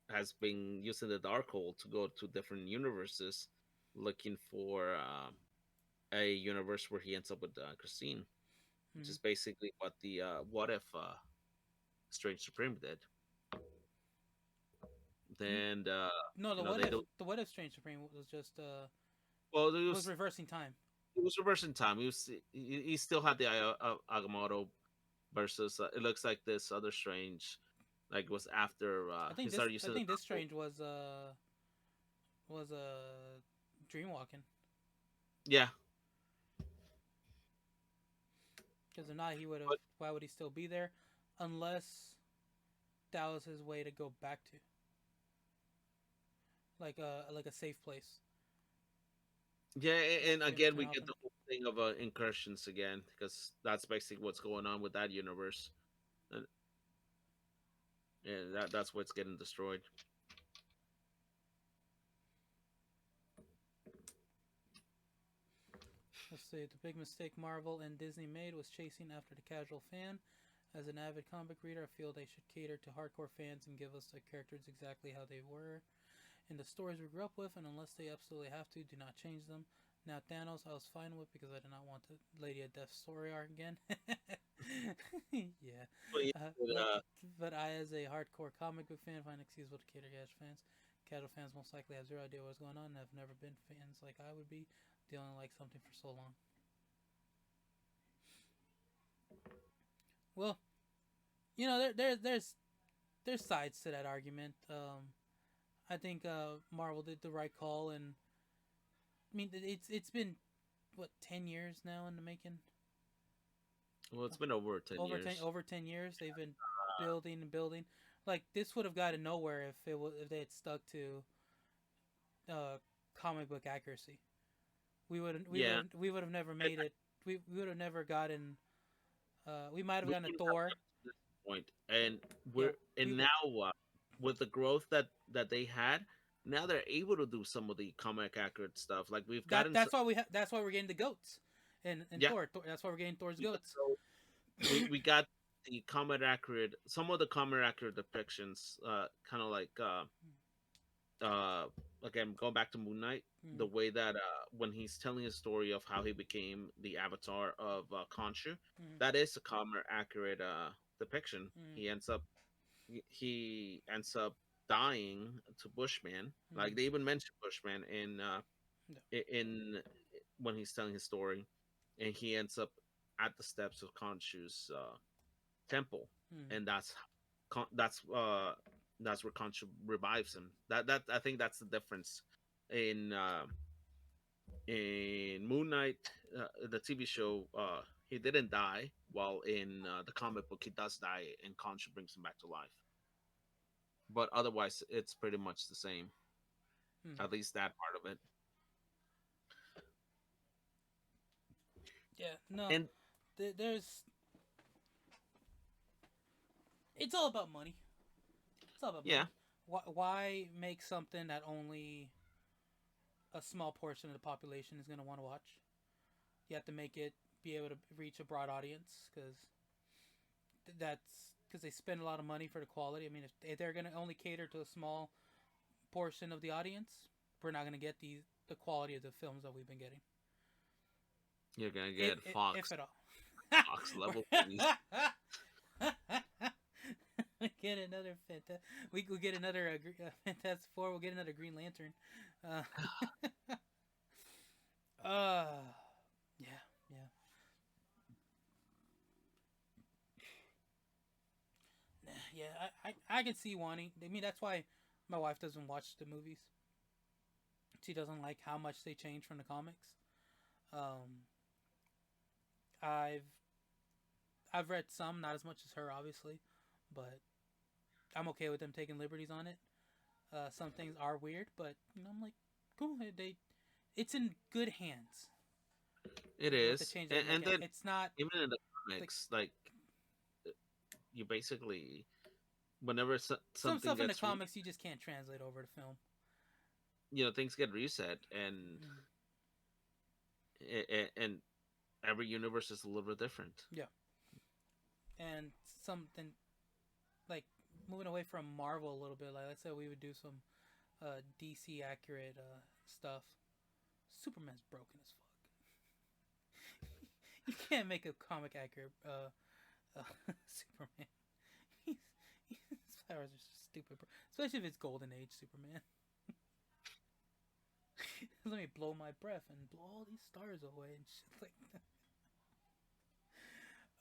has been using the Darkhold to go to different universes, looking for a universe where he ends up with Christine, which Mm-hmm. is basically what the What If Strange Supreme did. Then No, they do. the what if Strange Supreme was just Well, was reversing time. it was reversing time. He still had the Agamotto versus it looks like this other Strange, like was after he started I using the think this Darkhold. Strange was dreamwalking. Yeah, Because if not, he would have. but Why would he still be there? Unless that was his way to go back to, like a safe place yeah, and for him again to we get happen. the whole thing of incursions again because that's basically what's going on with that universe, and, and that's what's getting destroyed. Let's see. The big mistake Marvel and Disney made was chasing after the casual fan. As an avid comic reader, I feel they should cater to hardcore fans and give us the characters exactly how they were in the stories we grew up with, and unless they absolutely have to, do not change them. Now Thanos, I was fine with because I did not want the Lady of Death story arc again. Yeah, But yeah, but I, as a hardcore comic book fan, find excusable to cater to fans. Casual fans most likely have zero idea what's going on and have never been fans like I would be, dealing like something for so long. Well, there's sides to that argument. I think Marvel did the right call, and I mean it's been what 10 years now in the making. well, it's been over 10 years. Over 10 years they've been building and building. Like this would have gotten nowhere if they had stuck to uh, comic book accuracy. Yeah, We would have never and made it. We would have never gotten. We might have we gotten a wouldn't have Thor. gotten to this point, and Yeah, we're we and now with the growth that they had, now they're able to do some of the comic accurate stuff. Like we've gotten, that's why we're getting the goats, and yeah, Thor. That's why we're getting Thor's we got, goats. so we got the comic accurate, some of the comic accurate depictions, kind of like uh again going back to Moon Knight, the Mm, way that when he's telling his story of how he became the avatar of Khonshu, mm, that is a comic accurate depiction. mm, He ends up dying to Bushman. Like mm. they even mentioned Bushman Yeah. in when he's telling his story, and he ends up at the steps of Khonshu's temple, Hmm. and that's that's where Khonshu revives him. That I think that's the difference in Moon Knight, the TV show. He didn't die, while in the comic book he does die, and Khonshu brings him back to life. But otherwise, it's pretty much the same. Hmm. At least that part of it. Yeah. No. And There's. It's all about money. It's all about yeah, money. Why make something that only a small portion of the population is going to want to watch? You have to make it be able to reach a broad audience because that's because they spend a lot of money for the quality. I mean, if they're going to only cater to a small portion of the audience, we're not going to get the quality of the films that we've been getting. you're gonna get If Fox at all. Fox level movies. We get another we'll get another Fantastic Four. We'll get another Green Lantern. Uh, uh yeah, yeah. Yeah, I can see wanting. I mean, that's why my wife doesn't watch the movies. She doesn't like how much they change from the comics. Um, I've I've read some, not as much as her, obviously, but I'm okay with them taking liberties on it. Some things are weird, but I'm like, cool. It's in good hands It with the is, change they're and making. then It's not even in the like comics, like you basically whenever some something stuff in the gets comics you just can't translate over to film. things get reset, and Mm, and every universe is a little bit different. yeah, and something like moving away from Marvel a little bit. Like let's say we would do some DC accurate stuff. Superman's broken as fuck. You can't make a comic accurate Superman. He's, his powers are just stupid, bro. Especially if it's Golden Age Superman. Let me blow my breath and blow all these stars away and shit like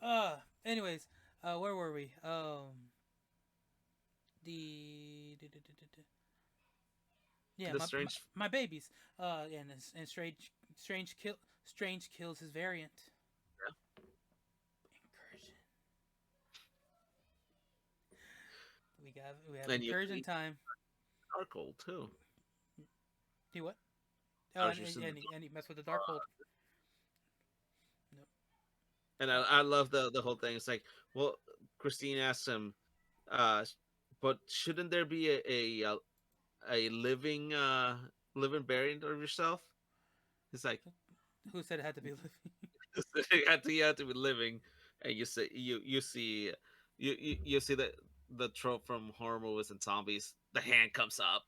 that. Anyways, where were we? The yeah, The my strange, my babies. And Strange kills his variant. Incursion. We have and you incursion time. charcoal too. He what? Oh, I was just in the and he messed with the Darkhold. No. and Uh, I love the whole thing. It's like, well, Christine asks him, uh, but shouldn't there be a living variant of yourself? It's like who said it had to be living? you have to be living, and you see you see the trope from horror movies and zombies. The hand comes up.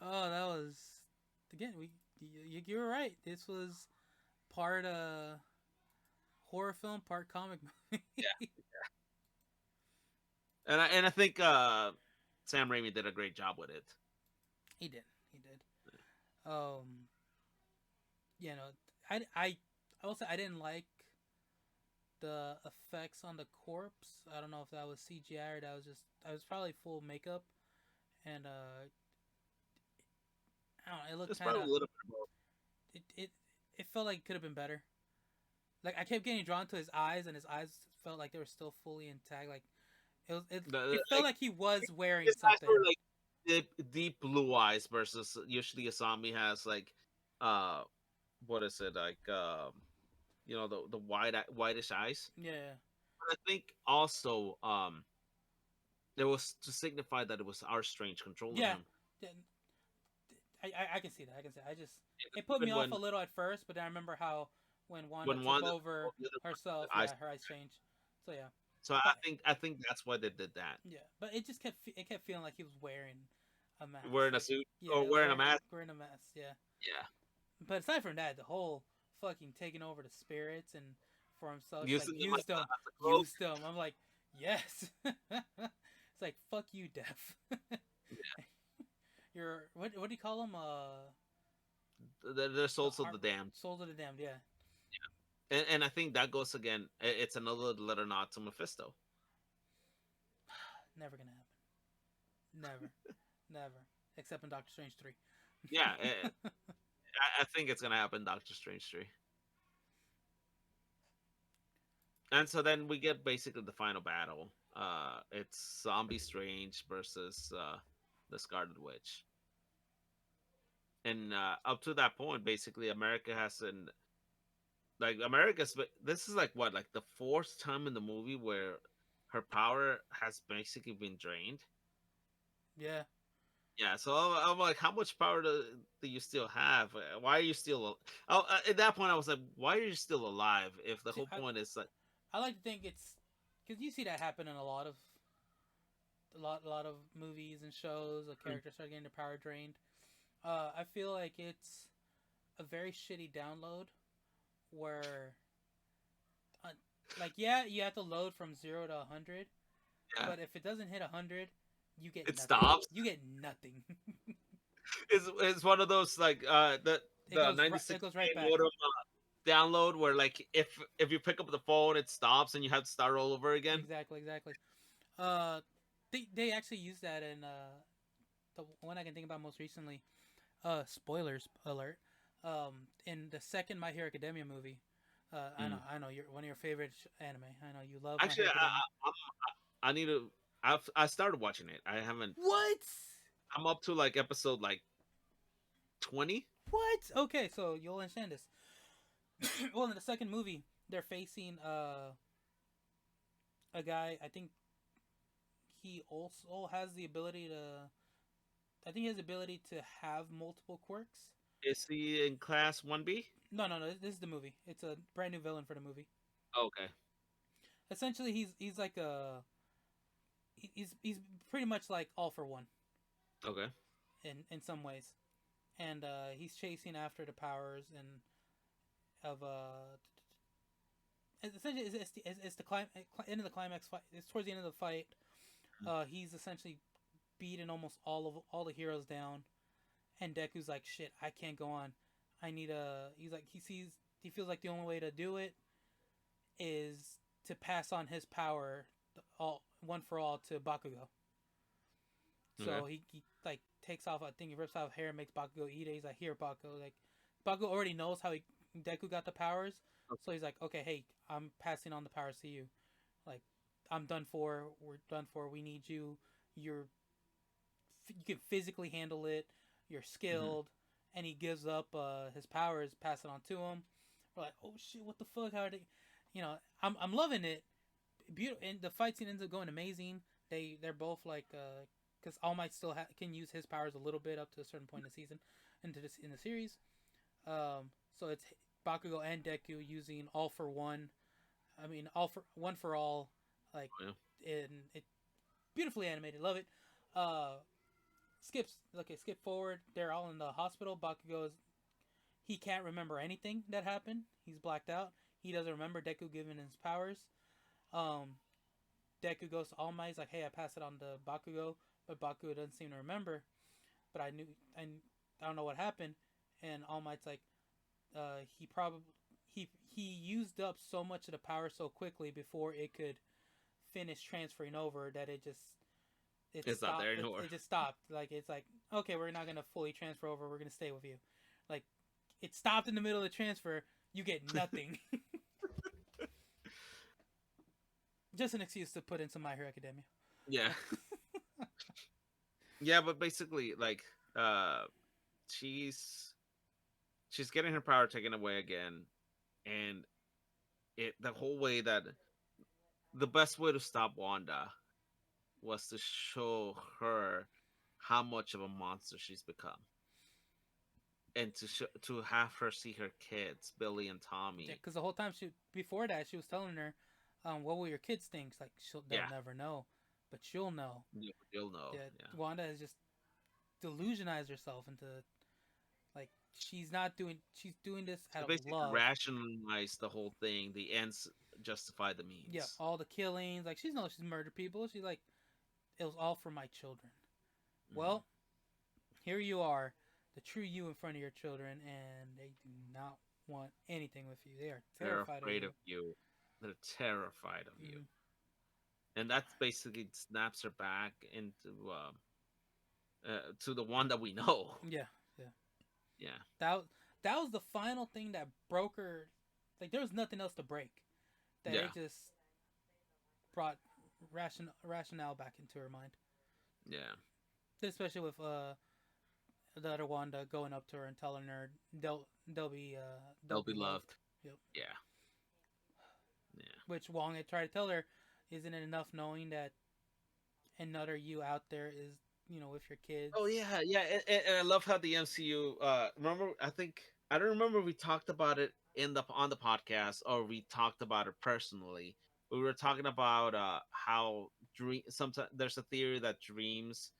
Oh, that was again. You were right. This was part horror film, part comic movie. Yeah, and I think Sam Raimi did a great job with it. He did. He did. Um, you know, I will say I didn't like the effects on the corpse. I don't know if that was CGI or that was just I was probably full makeup, and I don't know. It looked It's kind probably of a little bit more. it felt like it could have been better. Like I kept getting drawn to his eyes, and his eyes felt like they were still fully intact. Like it felt like he was wearing His eyes something. were like deep blue eyes versus usually a zombie has like uh what is it like the whitish eyes. Yeah, But I think also it was to signify that it was our strange controlling yeah. him. Yeah, I can see that. I can see. That. I just it put me Even off a little at first, but then I remember how when Wanda when took one over the other herself, eyes. yeah, her eyes changed. So yeah, So I but think I think that's why they did that. yeah, but it kept feeling like he was wearing a mask. Wearing a Like suit yeah, or it was wearing a mask. wearing a mask. Yeah, Yeah, but aside from that, the whole fucking taking over the spirits and for himself, it's like using them like as a cloak. use them. I'm like yes. It's like fuck you, Death. You're what do you call him? They're The souls of the damned, Souls of the Damned. Yeah, and I think that goes again. It's another letter nod to Mephisto. never gonna happen. Never, never. Except in Doctor Strange 3. Yeah, I think it's gonna happen, Doctor Strange 3. And so then we get basically the final battle. It's Zombie Strange versus the Scarlet Witch. And up to that point, basically, America hasn't like America's. This is like what, like the fourth time in the movie where her power has basically been drained. Yeah. Yeah, so I'm like, how much power do you still have? Why are you still? At that point, I was like, why are you still alive? If the See, whole point is like, I like to think it's because you see that happen in a lot of movies and shows. A character start getting their power drained. I feel like it's a very shitty download where, uh, like, yeah, you have to load from 0 to 100, yeah, but if it doesn't hit 100, you get it nothing. stops. You get nothing. It's one of those like the It 96 goes right back. modem download where like if you pick up the phone, it stops and you have to start all over again. Exactly, exactly. Uh, they actually use that in the one I can think about most recently. Spoilers alert. In the second My Hero Academia movie. I know, you're one of your favorite anime. I know you love My Actually, Hero Academia. I need to. I started watching it. I haven't. What? I'm up to like episode like 20. What? Okay, so you'll understand this. Well, in the second movie, they're facing a guy. I think he also has the ability to. I think he has the ability to have multiple quirks. Is he in class 1B? No, no, no. This is the movie. It's a brand new villain for the movie. Okay. Essentially, he's like a he's pretty much like All for One Okay. in some ways, and he's chasing after the powers and of essentially it's the end of the climax fight. It's towards the end of the fight. He's essentially beating almost all the heroes down, and Deku's like, shit, I can't go on. I need a. He's like, he feels like the only way to do it is to pass on his power, all one for all, to Bakugo. So Okay. he like takes off. I think he rips off hair and makes Bakugo eat it. He's like, here, Bakugo. Like, Bakugo already knows how Deku got the powers. So he's like, okay, hey, I'm passing on the powers to you. Like, I'm done for. We're done for. We need you. You can physically handle it. You're Mm-hmm. skilled, and he gives up his powers, pass it on to him. We're like, oh shit, what the fuck? How are they? I'm loving it. Beautiful, and the fight scene ends up going amazing. They're both like because All Might still can use his powers a little bit up to a certain point in the season, into this in the series. So it's Bakugo and Deku using All for One. I mean, all for one for all, like Yeah. in it, beautifully animated. Love it. Uh, skip forward. They're all in the hospital. Bakugo's he can't remember anything that happened. He's blacked out. He doesn't remember Deku giving his powers. Um, Deku goes to All Might. He's like, "Hey, I passed it on to Bakugo, but Bakugo doesn't seem to remember. But I don't know what happened." And All Might's like, he probably he used up so much of the power so quickly before it could finish transferring over that it It's not stopped. there anymore. It just stopped. Like it's like, okay, we're not gonna fully transfer over. We're gonna stay with you. Like it stopped in the middle of the transfer. You get nothing. Just an excuse to put in some My Hero Academia. Yeah. Yeah, but basically, like, she's she's getting her power taken away again, and the whole way that the best way to stop Wanda was to show her how much of a monster she's become, and to have her see her kids, Billy and Yeah, Tommy. because the whole time before that she was telling her, what will your kids think? Like they'll Yeah, never know, but you'll know. you'll know. Yeah, Yeah, Wanda has just delusionized herself into like she's doing this so out of basically love. rationalize the whole thing. The ends justify the Yeah, means. all the killings, like she's murdered people. She's like, it was all for my children. Mm-hmm. Well, here you are. the true you in front of your children, and they do not want anything with you. They are They're terrified of afraid you. of you. They're terrified of you. Mm, And that basically snaps her back into to the one that we know. yeah, yeah. Yeah, That that was the final thing that broke her. Like there was nothing else to break. That yeah, it just brought rationale back into her mind. yeah. Especially with the other Wanda going up to her and telling her they'll They'll be be loved. loved. Yep. Yeah, yeah. Which Wong had tried to tell her, isn't it enough knowing that another you out there is, with your kids? Oh yeah, yeah. And I love how the MCU. Remember, I don't remember we talked about it in the on the podcast or we talked about it personally. We were talking about how dream. Sometimes there's a theory that dreams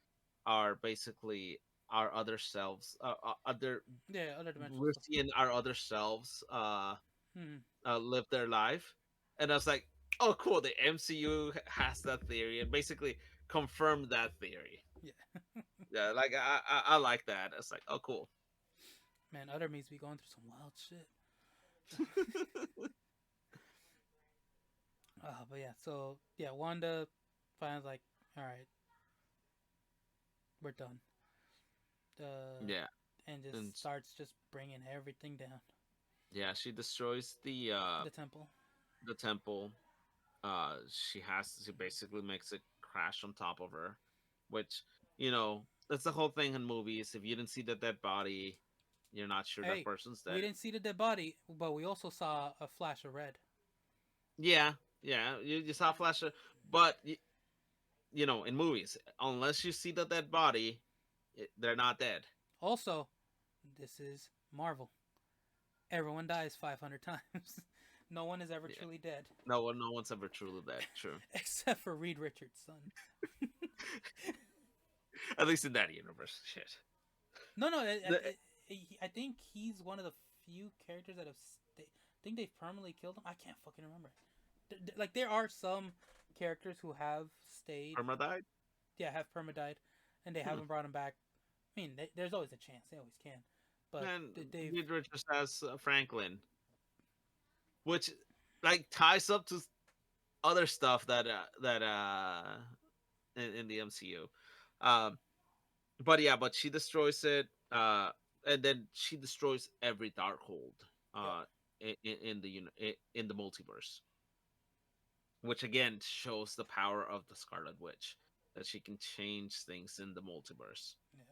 are basically our other selves. Other Yeah, other dimensional we're stuff. seeing our other selves Hmm. live their life, and I was like, oh, cool. The MCU has that theory and basically confirmed that theory. Yeah. Yeah, like I like that. It's like, oh, cool. Man, other me's be going through some wild shit. But yeah, so yeah, Wanda finds like, all right, we're done. Yeah, And and just starts just bringing everything down. yeah, she destroys The temple. the temple. She basically makes it crash on top of her, which that's the whole thing in movies. If you didn't see the dead body, you're not sure that Hey, person's we dead. didn't see the dead body, but we also saw a flash of red. Yeah, yeah, you saw Flasher, but in movies, unless you see the dead body, they're not dead. Also, this is Marvel. Everyone dies 500 times. No one is ever Yeah, truly dead, no one's ever truly dead. True, except for Reed Richards' son. at least in that universe. Shit. No, no, The, I think he's one of the few characters that have. I think they've permanently killed him. I can't fucking remember. Like there are some characters who have stayed, Perma died. yeah, have perma died, and they Hmm. haven't brought him back. I mean, there's always a chance. They always can, but And they've. Reed Richards has Franklin, which like ties up to other stuff that in the MCU. Um, but yeah, but she destroys it, and then she destroys every Darkhold Yep. in in the multiverse, which again shows the power of the Scarlet Witch that she can change things in the multiverse. Yep.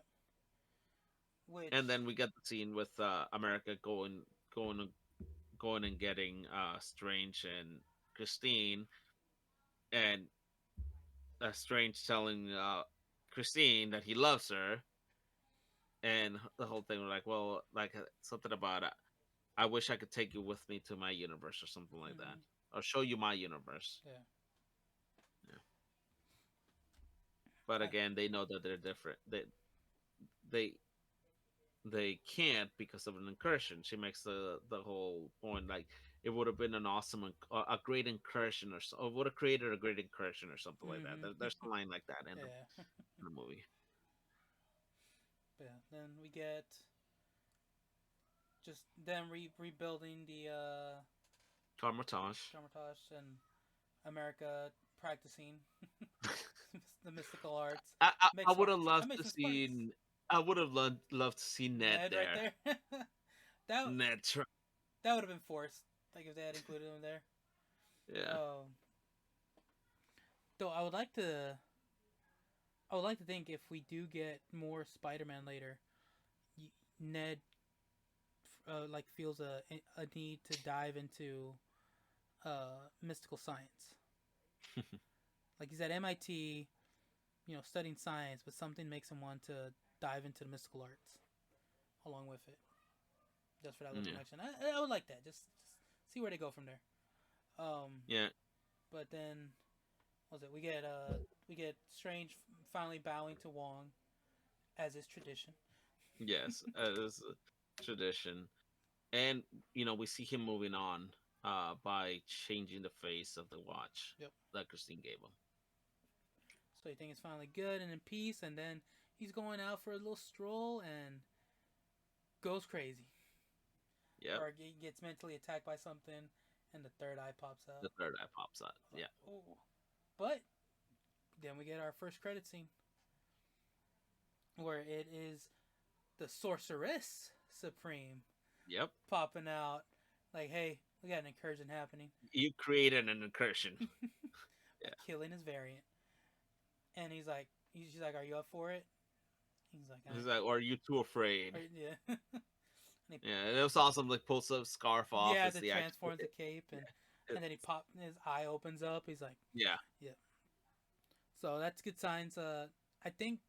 And Which then we get the scene with America going going and getting Strange and Christine, and Strange telling Christine that he loves her, and the whole thing was like, well, like something about I wish I could take you with me to my universe or something like that, mm, or show you my universe. yeah, Yeah. But I, again, they know that they're different. They they can't because of an incursion. She makes the whole point like it would have been an awesome, a great incursion, or so, or would have created a great incursion or something like that. mm-hmm. There's a line like that Yeah. in the movie. Yeah. Then we get just them rebuilding the Carmitage. Dramatage and America practicing the mystical arts. I Makes would have that loved makes to some sparks. see. I would have loved to see Ned Ned right there. there. that Ned, that would have been forced. Like if they had included him there. yeah, Um, though I would like to think if we do get more Spider-Man later, Ned like feels a need to dive into mystical science. Like he's at MIT, studying science, but something makes him want to dive into the mystical arts along with it, just for that little yeah, connection. I would like that. Just see where they go from there. yeah, But then, what was it? We get Strange finally bowing to Wong, as is tradition. yes, as a tradition, and we see him moving on, by changing the face of the watch Yep. that Christine gave him. So you think it's finally good and in peace, and then he's going out for a little stroll, and goes crazy, Yep. or gets mentally attacked by something, and the third eye pops out. The third eye pops out. Yeah. Oh. But then we get our first credit scene, where it is the sorceress supreme Yep. popping out, like, "Hey, we got an incursion happening." You created an incursion. By killing his variant, and she's like, "Are you up for it?" He's like, "Are you too afraid?" Yeah. Yeah, and it was awesome. Like pulls the scarf off. Yeah, It's the the actual. transforms the cape, and then his eye opens up. He's like, Yeah. yeah. So that's good signs. I think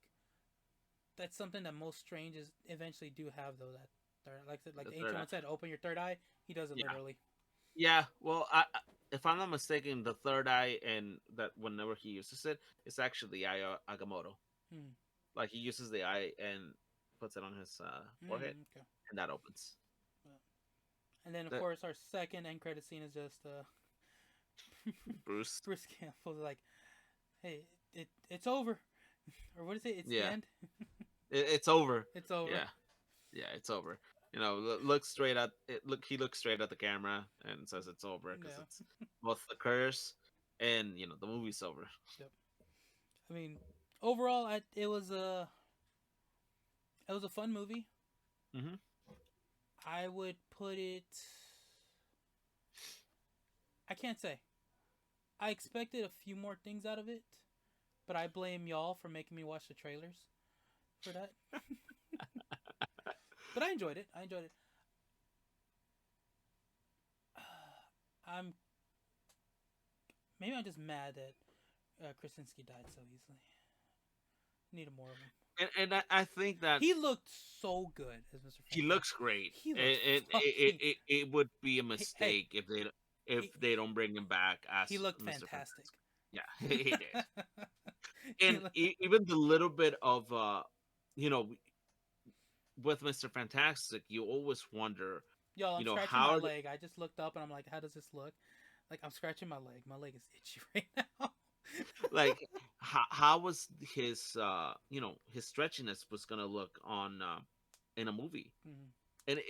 that's something that most strangers eventually do have, though. That third, like The the third ancient eye. one said, open your third eye. He does it Yeah. literally. Yeah. Well, if I'm not mistaken, the third eye and that whenever he uses it, it's actually the eye of Agamotto. Hmm. Like he uses the eye and puts it on his forehead, Okay. and that opens. And then of The course our second end credit scene is just Bruce. Bruce Campbell's like, "Hey, it's over," or what is it? It's the Yeah. end. It's over. It's over. Yeah. Yeah. It's over. You know, look straight at it. He looks straight at the camera and says it's over because Yeah. it's both the curse and the movie's over. Yep. I mean, overall, it was a fun movie. Mm-hmm. I would put it. I can't say. I expected a few more things out of it, but I blame y'all for making me watch the trailers for that. But I enjoyed it. I'm I'm just mad that Krasinski died so easily. Needed more of him. And I think that He looked so good as Mr. he Fantastic. looks great. He looks It, fucking. it would be a Hey, mistake if they don't bring him back as he looked Mr. fantastic. Fantastic. Yeah, he did. He And looked- even the little bit of you know, with Mr. Fantastic, you always wonder, Yo, I'm scratching how my are they, leg. I just looked up and I'm like, how does this look? Like, I'm scratching my leg. My leg is itchy right now. like how was his his stretchiness was gonna look on in a movie. Mhm. And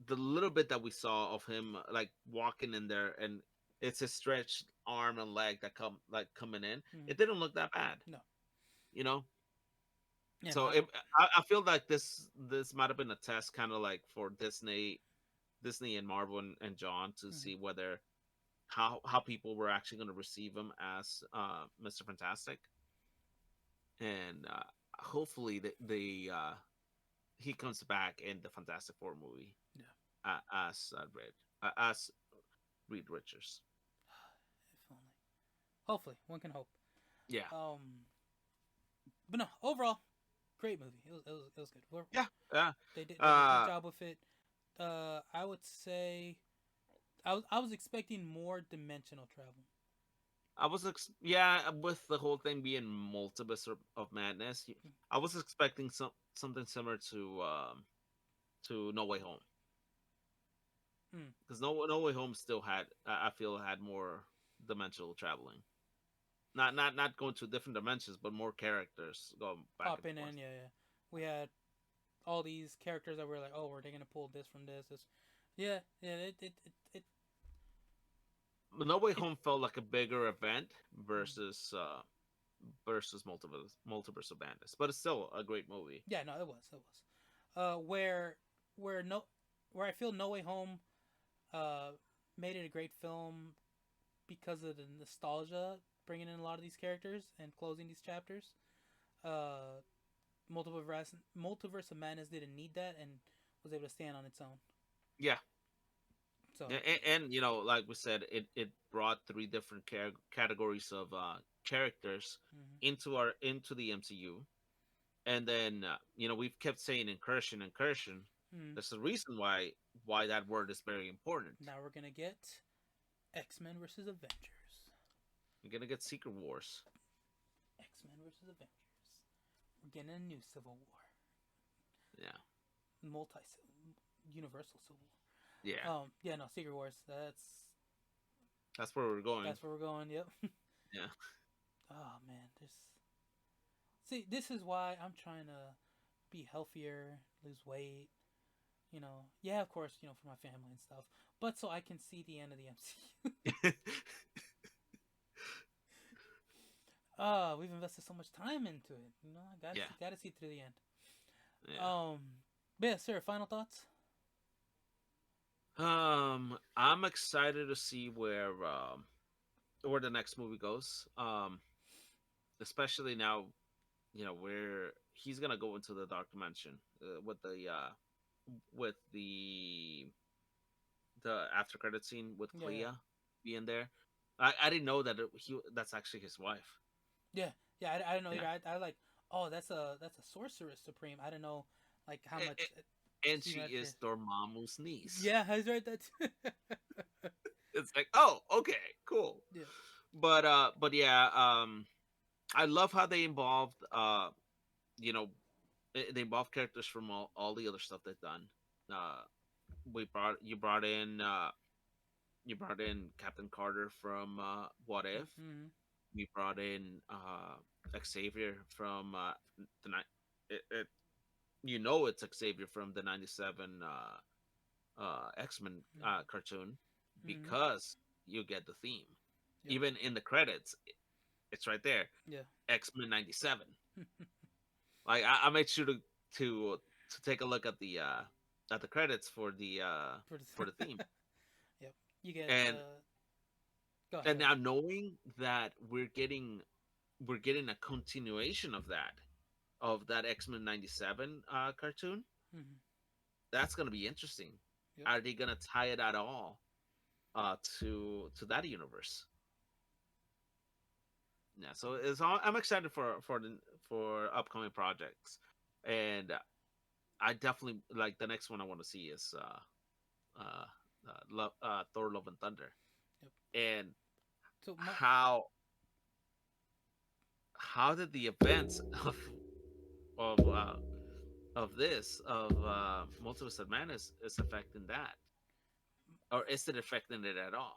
the little bit that we saw of him like walking in there and it's his stretched arm and leg that coming in, Mhm. it didn't look that bad. No. You know, Yeah, so no. I feel like this might have been a test, kind of like for Disney and Marvel and John to Mhm. see whether how people were actually going to receive him as Mr. Fantastic, and hopefully he comes back in the Fantastic Four movie as Reed Richards. If only. Hopefully, one can hope. Yeah, But no, overall, great movie. It was good. yeah, yeah. They did a good Uh, job with it. I would say I was expecting more dimensional travel. yeah, with the whole thing being multiverse of madness, I was expecting something similar to No Way Home, Mm. because No Way Home still had, I feel, had more dimensional traveling. Not going to different dimensions, but more characters going back and Popping forth. in, yeah. We had all these characters that were like, oh, were they gonna pull this from this? Yeah. No Way It Home felt like a bigger event versus Multiverse of Madness, but it's still a great movie. Yeah, no, it was. Where no, where I feel No Way Home, uh, made it a great film because of the nostalgia, bringing in a lot of these characters and closing these chapters. Uh, Multiverse of Madness didn't need that and was able to stand on its own. Yeah, So, and like we said, it brought three different categories of characters mhm. into the MCU, and then we've kept saying incursion. Mhm. There's a reason why that word is very important. Now we're gonna get X-Men versus Avengers. You're gonna get Secret Wars. X-Men versus Avengers. We're getting a new Civil War. Yeah. Multi Universal Civil War. Yeah. Yeah, no, Secret Wars. That's where we're going. That's where we're going. Yep. Yeah. Oh man, this is why I'm trying to be healthier, lose weight. Yeah, of course, for my family and stuff, but so I can see the end of the MCU. We've invested so much time into it. I gotta Yeah, see, gotta see through the end. yeah. Um, but yeah, sir. Final thoughts. I'm excited to see where the next movie goes. Especially now, where he's gonna go into the dark dimension with the after credit scene with Yeah, yeah, Clea being there. I didn't know that that's actually his wife. yeah, yeah. I didn't know Yeah, either. I like. Oh, that's a sorceress supreme. I don't know, like how much. and Even she after. is Dormammu's niece. Yeah, I was right. That. It's like, oh, okay, cool. Yeah. But yeah, I love how they involved you know they involve characters from all the other stuff they've done. Uh, we brought you brought in Captain Carter from What If. Mm-hmm. We brought in Xavier from the night. It, it's Xavier from the '97 X Men cartoon Mm-hmm. because you get the theme. Yep. Even in the credits, it's right there. Yeah. X Men '97. Like I made sure to take a look at the credits For for the the theme. yep. You get. And Go ahead. and Go ahead. now knowing that we're getting a continuation of that X-Men '97 cartoon, Mm-hmm. that's gonna be interesting. Yep. Are they gonna tie it at all to that universe? Yeah, so I'm excited for upcoming projects, and I definitely like the next one I want to see is Thor: Love and Thunder, Yep. and So my how how did the events of uh, of Multiverse of Madness is affecting that, or is it affecting it at all?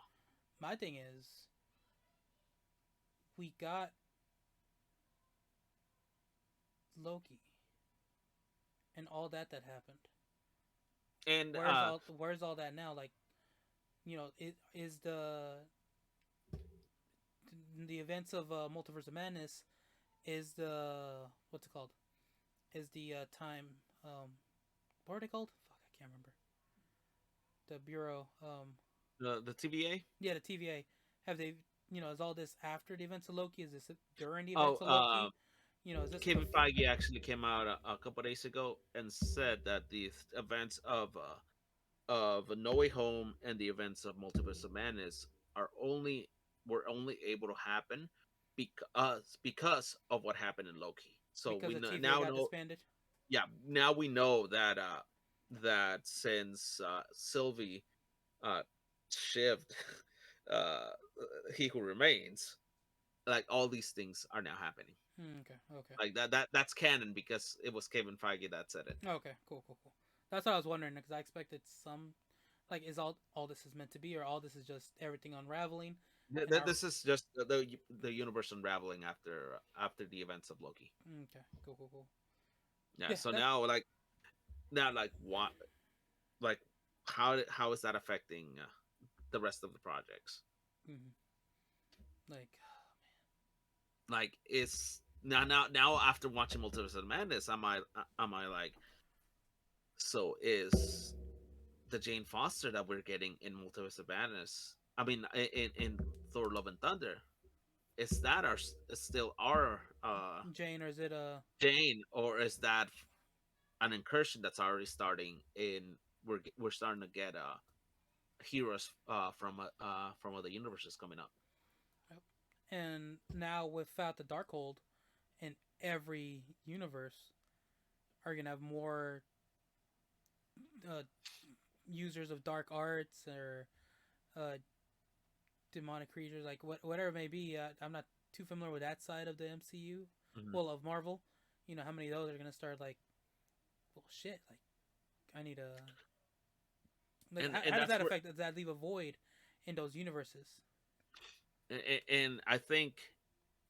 my thing is, we got Loki and all that happened. And Where's all that now? Like, it is the events of Multiverse of Madness is the what's it called? Is the time what are they called? Fuck, I can't remember. The Bureau. the TVA. Yeah, the TVA. Have they? Is all this after the events of Loki? Is this during the Oh, events of Loki? Is this Kevin Feige actually came out a couple days ago and said that the events of No Way Home and the events of Multiverse of Madness are only were only able to happen because of what happened in Loki. So because we the TVA now got know, disbanded? yeah, now we know that since Sylvie uh shivved uh He Who Remains, like all these things are now happening. Okay. Okay. Like that's canon because it was Kevin Feige that said it. Okay. Cool. Cool. Cool. That's what I was wondering because I expected some, like, is all this is meant to be, or all this is just everything unraveling, and our. This is just the universe unraveling after the events of Loki. Okay. Cool. Cool. Cool. Yeah. Yeah. So That. now what like how is that affecting the rest of the projects? Mhm. Like. Like is now after watching Multiverse of Madness, am I like, so is the Jane Foster that we're getting in Multiverse of Madness? I mean, in Thor: Love and Thunder, is that still our Jane, or is it Jane, or is that an incursion that's already starting in? We're starting to get heroes from other universes coming up. Yep. And now without the Darkhold in every universe, are you gonna have more uh, users of dark arts or uh, demonic creatures, like whatever it may be. I'm not too familiar with that side of the MCU. Mhm. Well, of Marvel, how many of those are gonna start like, well, shit. Like, I need a. Like, And how does that's that where affect? Does that leave a void in those universes? and I think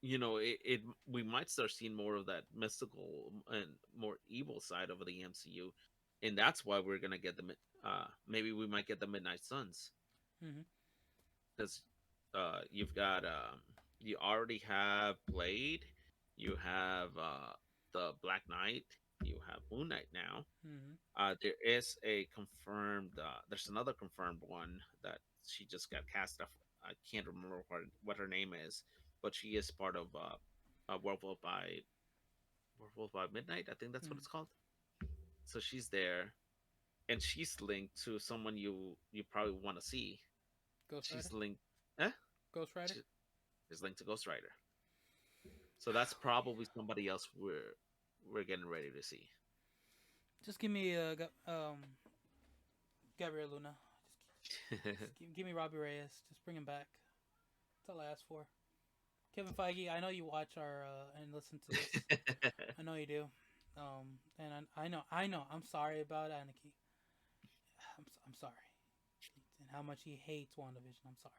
it we might start seeing more of that mystical and more evil side of the MCU, and that's why we're gonna get the maybe we might get the Midnight Suns Mm-hmm. because you've got you already have Blade, you have the Black Knight, you have Moon Knight now. Mm-hmm. There is a confirmed. There's another confirmed one that she just got cast off. I can't remember what her name is, but she is part of Werewolf by Midnight. I think that's what Mm-hmm. it's called. So she's there, and she's linked to someone you probably want to see. Ghost Rider. She's linked. Eh? Ghost Rider. She- She's linked to Ghost Rider. So that's probably somebody else we're getting ready to see. Just give me Gabriel Luna. Give me Robbie Reyes. Just bring him back. That's all I ask for. Kevin Feige, I know you watch our and listen to this. I know you do. And I know. I'm sorry about Aniki. I'm sorry. And how much he hates WandaVision. I'm sorry.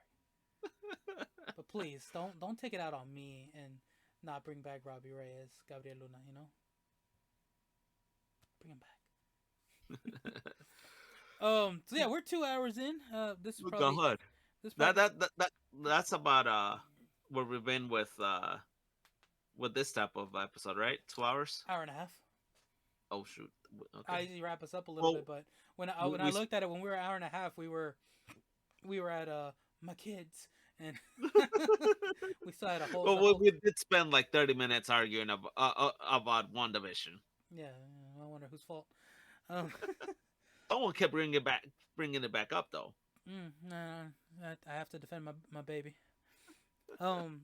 But please don't take it out on me and not bring back Robbie Reyes, Gabriel Luna. You know, bring him back. So yeah, we're 2 hours in. This is Go probably ahead. this That, probably that that that that's about where we've been with this type of episode, right? 2 hours. hour and a half. Oh shoot. I Okay. usually wrap us up a little Well, bit, but when we, I we looked at it when we were an hour and a half, we were at my kids and we still had a whole well, the we, whole we did spend like 30 minutes arguing about WandaVision. yeah. I wonder whose fault. Um, Someone kept bringing it back up though. nah, I have to defend my baby. Um,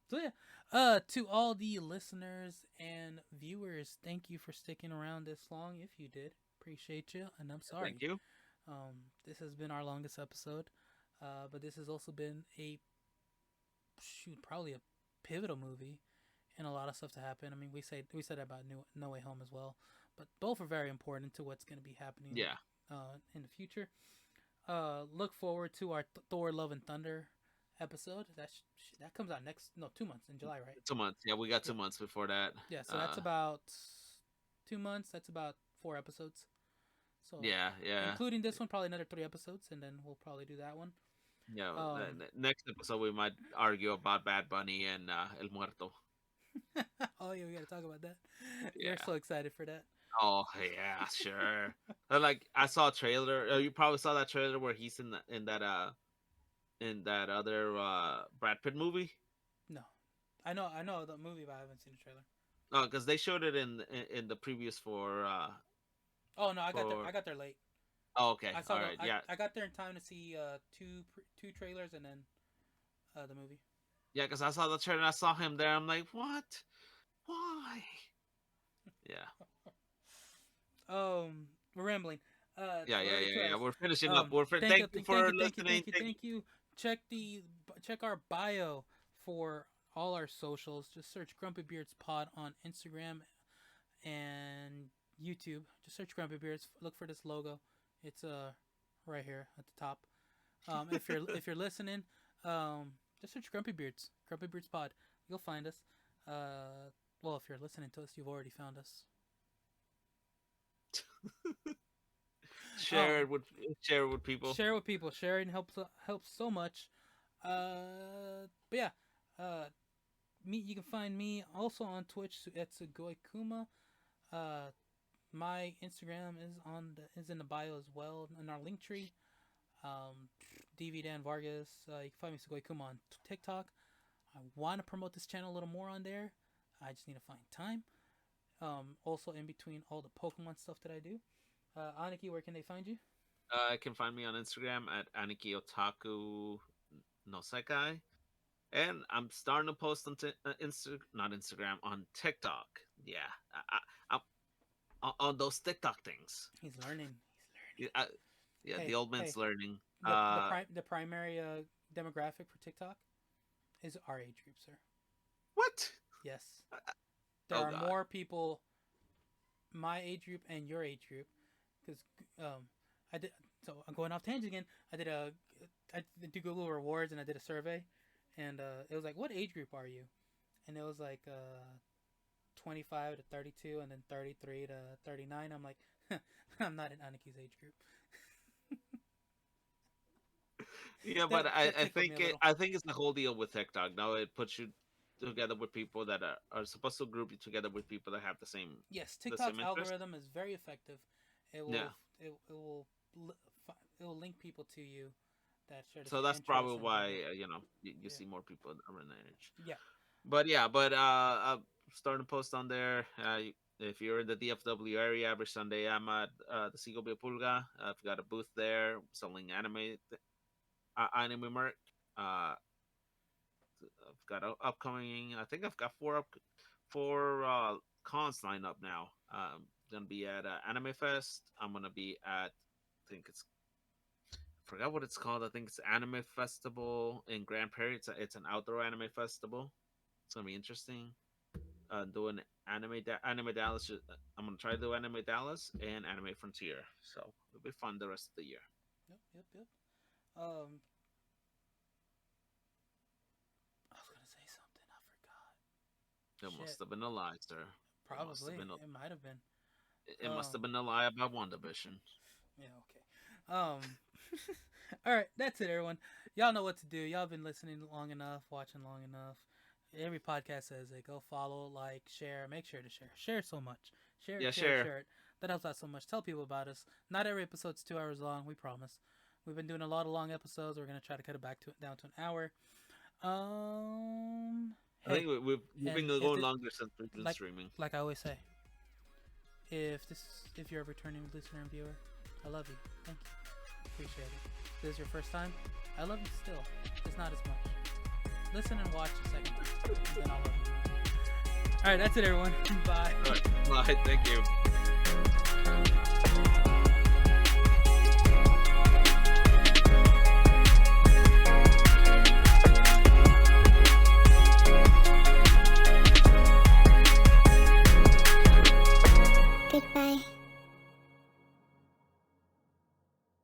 so yeah, to all the listeners and viewers, thank you for sticking around this long. If you did, appreciate you, and I'm sorry. Thank you. This has been our longest episode, but this has also been probably a pivotal movie, and a lot of stuff to happen. I mean, we said about No Way Home as well, but both are very important to what's going to be happening. Yeah. In the future. Look forward to our Thor: Love and Thunder episode. That comes out next 2 months in July, right? 2 months. Yeah, we got Yeah. 2 months before that. Yeah, so that's about 2 months. That's about 4 episodes. So Yeah. including this one, probably another 3 episodes, and then we'll probably do that one. Yeah. Um, Next episode we might argue about Bad Bunny and El Muerto. oh yeah, we gotta talk about that. You're Yeah. so excited for that. Oh yeah, sure. Like I saw a trailer. You probably saw that trailer where he's in that other Brad Pitt movie. No, I know the movie, but I haven't seen the trailer. Oh, because they showed it in the previews for. Oh no, I got there late. Oh, okay. I saw All right. Yeah. I got there in time to see two trailers and then the movie. Yeah, because I saw the trailer and I saw him there. I'm like, what? Why? Yeah. We're rambling. Yeah. We're finishing up. Thank you, Thank you for listening. thank you. Check our bio for all our socials. Just search Grumpy Beards Pod on Instagram and YouTube. Just search Grumpy Beards. Look for this logo. It's right here at the top. If you're listening, just search Grumpy Beards Pod. You'll find us. Well, if you're listening to us, you've already found us. Share it with people. Share with people. Sharing helps so much. But yeah, you can find me also on Twitch at Sugoi Kuma. My Instagram is in the bio as well in our link tree. DV Dan Vargas. You can find me Sugoi Kuma on TikTok. I want to promote this channel a little more on there. I just need to find time. Also in between all the Pokemon stuff that I do. Aniki, where can they find you? You can find me on Instagram at Aniki Otaku no Sekai. And I'm starting to post on not Instagram, on TikTok. Yeah, on those TikTok things. He's learning. Yeah, Hey, the old man's learning. The primary demographic for TikTok is our age group, sir. What? Yes. There Oh, are God. more people my age group and your age group, because I did. So I'm going off tangent again. I did Google rewards and I did a survey, and it was like, what age group are you? And it was like 25 to 32, and then 33 to 39. I'm like, I'm not in Aniki's age group. Yeah, That, but that tickled me a little. I think it's the whole deal with TikTok. Now it puts you together with people that are supposed to group you together with people that have Yes, the TikTok's same interest. algorithm is very effective. It Yeah. will it will it will link people to you that share the So same that's interests probably and why give you you yeah see more people around that age. yeah. But yeah, I'm starting to post on there. If you're in the DFW area, every Sunday I'm at the Sigobia Pulga. I've got a booth there selling anime merch. I've got upcoming. I think I've got four cons lined up now. Gonna be at Anime Fest. I'm gonna be at, I think it's, forgot what it's called. I think it's Anime Festival in Grand Prairie. It's an outdoor anime festival. It's gonna be interesting. Doing Anime Dallas. I'm gonna try to do Anime Dallas and Anime Frontier. So it'll be fun the rest of the year. Yep. Um, I was gonna say something. I It forgot. must Shit. have been a lie, sir. Probably it might have been. It must have been a lie about WandaVision. Yeah. Okay. All right. That's it, everyone. Y'all know what to do. Y'all been listening long enough, watching long enough. Every podcast says it. Go follow, like, share. Make sure to share. Share so much. Share Yeah, it. Share it. share. Share it. That helps out so much. Tell people about us. Not every episode's 2 hours long. We promise. We've been doing a lot of long episodes. We're gonna try to cut it down to an hour. I think Hey, we've been and if going this, longer since we've been like streaming. like I always say, if you're a returning listener and viewer, I love you. Thank you. Appreciate it. If this is your first time, I love you still. Just not as much. Listen and watch the second time, and then I'll love you. All right, that's it, everyone. Bye. All right. Bye. Thank you.